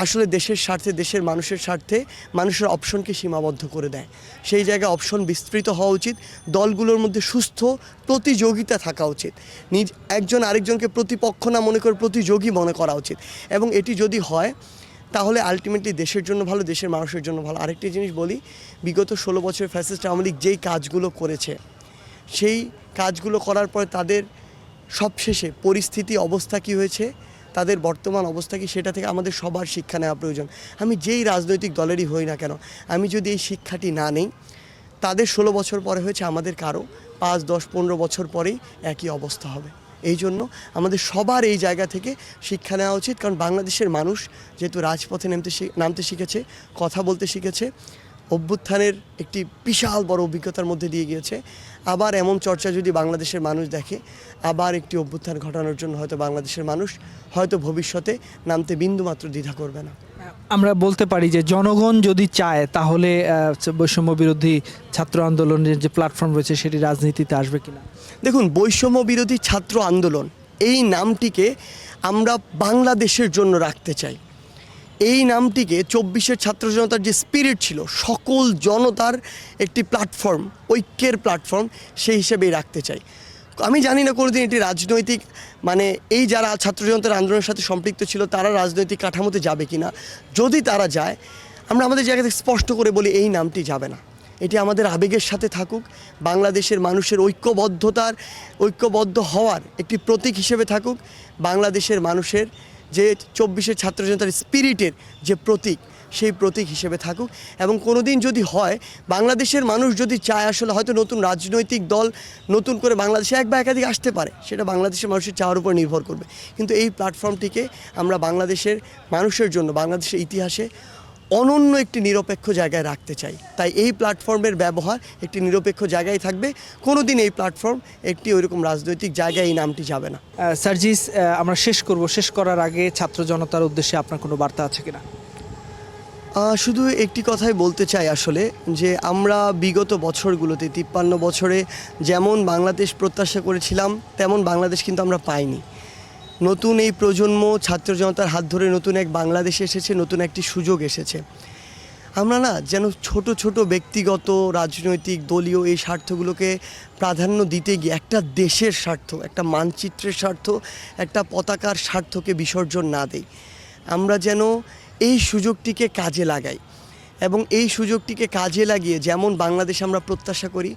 আসলে দেশের স্বার্থে, দেশের মানুষের স্বার্থে মানুষের অপশনকে সীমাবদ্ধ করে দেয়। সেই জায়গায় অপশন বিস্তৃত হওয়া উচিত, দলগুলোর মধ্যে সুস্থ প্রতিযোগিতা থাকা উচিত, একজন আরেকজনকে প্রতিপক্ষ না মনে করে প্রতিযোগী মনে করা উচিত। এবং এটি যদি হয় তাহলে আলটিমেটলি দেশের জন্য ভালো, দেশের মানুষের জন্য ভালো। আরেকটি জিনিস বলি, বিগত 16 বছর ফ্যাসিস্ট আওয়ামী লীগ যেই কাজগুলো করেছে, সেই কাজগুলো করার পর তাদের সবশেষে পরিস্থিতি অবস্থা কী হয়েছে, তাদের বর্তমান অবস্থা কি, সেটা থেকে আমাদের সবার শিক্ষা নেওয়া প্রয়োজন। আমি যেই রাজনৈতিক দলেরই হই না কেন, আমি যদি এই শিক্ষাটি না নেই, তাদের 16 বছর পরে হয়েছে, আমাদের কারো 5, 10, 15 বছর পরেই একই অবস্থা হবে। এই জন্য আমাদের সবার এই জায়গা থেকে শিক্ষা নেওয়া উচিত। কারণ বাংলাদেশের মানুষ যেহেতু রাজপথে নামতে শিখেছে, কথা বলতে শিখেছে, অভ্যুত্থানের একটি বিশাল বড় অভিজ্ঞতার মধ্যে দিয়ে গিয়েছে, আবার এমন চর্চা যদি বাংলাদেশের মানুষ দেখে, আবার একটি অভ্যুত্থান ঘটানোর জন্য হয়তো বাংলাদেশের মানুষ হয়তো ভবিষ্যতে নামতে বিন্দুমাত্র দ্বিধা করবে না। আমরা বলতে পারি যে জনগণ যদি চায় তাহলে বৈষম্য বিরোধী ছাত্র আন্দোলনের যে প্ল্যাটফর্ম রয়েছে সেটি রাজনীতিতে আসবে কিনা? দেখুন, বৈষম্য বিরোধী ছাত্র আন্দোলন এই নামটিকে আমরা বাংলাদেশের জন্য রাখতে চাই। এই নামটিকে 24-এর ছাত্র জনতার যে স্পিরিট ছিল, সকল জনতার একটি প্ল্যাটফর্ম, ঐক্যের প্ল্যাটফর্ম, সেই হিসেবেই রাখতে চাই। আমি জানি না কোনোদিন এটি রাজনৈতিক এই যারা ছাত্র জনতার আন্দোলনের সাথে সম্পৃক্ত ছিল তারা রাজনৈতিক কাঠামোতে যাবে কিনা। যদি তারা যায়, আমরা আমাদের জায়গা থেকে স্পষ্ট করে বলি এই নামটি যাবে না। এটি আমাদের আবেগের সাথে থাকুক, বাংলাদেশের মানুষের ঐক্যবদ্ধ হওয়ার একটি প্রতীক হিসেবে থাকুক, বাংলাদেশের মানুষের যে 24-এর ছাত্র জনতার স্পিরিটের যে প্রতীক, সেই প্রতীক হিসেবে থাকুক। এবং কোনো দিন যদি হয়, বাংলাদেশের মানুষ যদি চায়, আসলে হয়তো নতুন রাজনৈতিক দল নতুন করে বাংলাদেশে এক বা একাধিক আসতে পারে, সেটা বাংলাদেশের মানুষের চাওয়ার উপর নির্ভর করবে। কিন্তু এই প্ল্যাটফর্মটিকে আমরা বাংলাদেশের মানুষের জন্য, বাংলাদেশের ইতিহাসে অনন্য একটি নিরপেক্ষ জায়গায় রাখতে চাই। তাই এই প্ল্যাটফর্মের ব্যবহার একটি নিরপেক্ষ জায়গায় থাকবে। কোনো দিন এই প্ল্যাটফর্ম একটি ওইরকম রাজনৈতিক জায়গায় এই নামটি যাবে না। সার্জিস, আমরা শেষ করার আগে ছাত্র জনতার উদ্দেশ্যে আপনার কোনো বার্তা আছে কিনা? শুধু একটি কথাই বলতে চাই আসলে, যে আমরা বিগত বছরগুলোতে 53 বছরে যেমন বাংলাদেশ প্রত্যাশা করেছিলাম তেমন বাংলাদেশ কিন্তু আমরা পাইনি। নতুন এই প্রজন্ম ছাত্র জনতার হাত ধরে নতুন এক বাংলাদেশ এসেছে, নতুন একটি সুযোগ এসেছে। আমরা যেন ছোট ছোট ব্যক্তিগত রাজনৈতিক দলীয় এই স্বার্থগুলোকে প্রাধান্য দিতে গিয়ে একটা দেশের স্বার্থ, একটা মানচিত্রের স্বার্থ, একটা পতাকার স্বার্থকে বিসর্জন না দেই। আমরা যেন এই সুযোগটিকে কাজে লাগাই এবং এই সুযোগটিকে কাজে লাগিয়ে যেমন বাংলাদেশ আমরা প্রত্যাশা করি,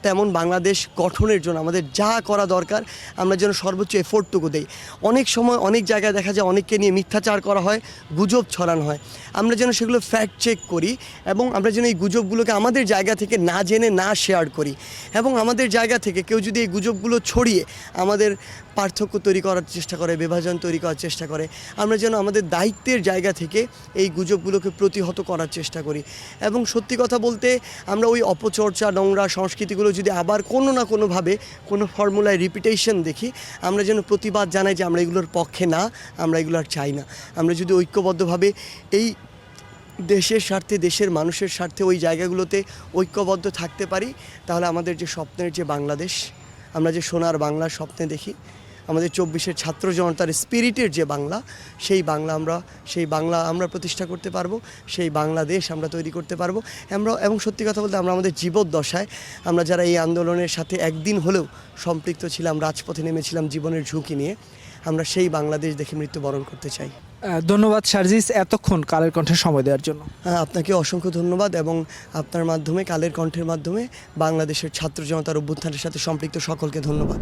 তেমন বাংলাদেশ গঠনের জন্য আমাদের যা করা দরকার আমরা যেন সর্বোচ্চ এফোর্টটুকু দেই। অনেক সময় অনেক জায়গায় দেখা যায় অনেককে নিয়ে মিথ্যাচার করা হয়, গুজব ছড়ানো হয়, আমরা যেন সেগুলো ফ্যাক্ট চেক করি এবং আমরা যেন এই গুজবগুলোকে আমাদের জায়গা থেকে না জেনে না শেয়ার করি। এবং আমাদের জায়গা থেকে কেউ যদি এই গুজবগুলো ছড়িয়ে আমাদের পার্থক্য তৈরি করার চেষ্টা করে, বিভাজন তৈরি করার চেষ্টা করে, আমরা যেন আমাদের দায়িত্বের জায়গা থেকে এই গুজবগুলোকে প্রতিহত করার চেষ্টা করি। এবং সত্যি কথা বলতে, আমরা ওই অপচর্চা, নোংরা সংস্কৃতিগুলো যদি আবার কোনো না কোনোভাবে কোনো ফর্মুলায় রিপিটেশন দেখি, আমরা যেন প্রতিবাদ জানাই যে আমরা এগুলোর পক্ষে না, আমরা এগুলো আর চাই না। আমরা যদি ঐক্যবদ্ধভাবে এই দেশের স্বার্থে, দেশের মানুষের স্বার্থে ওই জায়গাগুলোতে ঐক্যবদ্ধ থাকতে পারি, তাহলে আমাদের যে স্বপ্নের যে বাংলাদেশ, আমরা যে সোনার বাংলার স্বপ্নে দেখি, আমাদের 24-এর ছাত্র জনতার স্পিরিটের যে বাংলা, সেই বাংলা আমরা প্রতিষ্ঠা করতে পারবো, সেই বাংলাদেশ আমরা তৈরি করতে পারবো। এবং সত্যি কথা বলতে, আমরা আমাদের জীবদ্দশায় আমরা যারা এই আন্দোলনের সাথে একদিন হলেও সম্পৃক্ত ছিলাম, রাজপথে নেমেছিলাম জীবনের ঝুঁকি নিয়ে, আমরা সেই বাংলাদেশ দেখে মৃত্যুবরণ করতে চাই। ধন্যবাদ সার্জিস, এতক্ষণ কালের কণ্ঠে সময় দেওয়ার জন্য। আপনাকে অসংখ্য ধন্যবাদ এবং আপনার মাধ্যমে, কালের কণ্ঠের মাধ্যমে বাংলাদেশের ছাত্র জনতার অভ্যুত্থানের সাথে সম্পৃক্ত সকলকে ধন্যবাদ।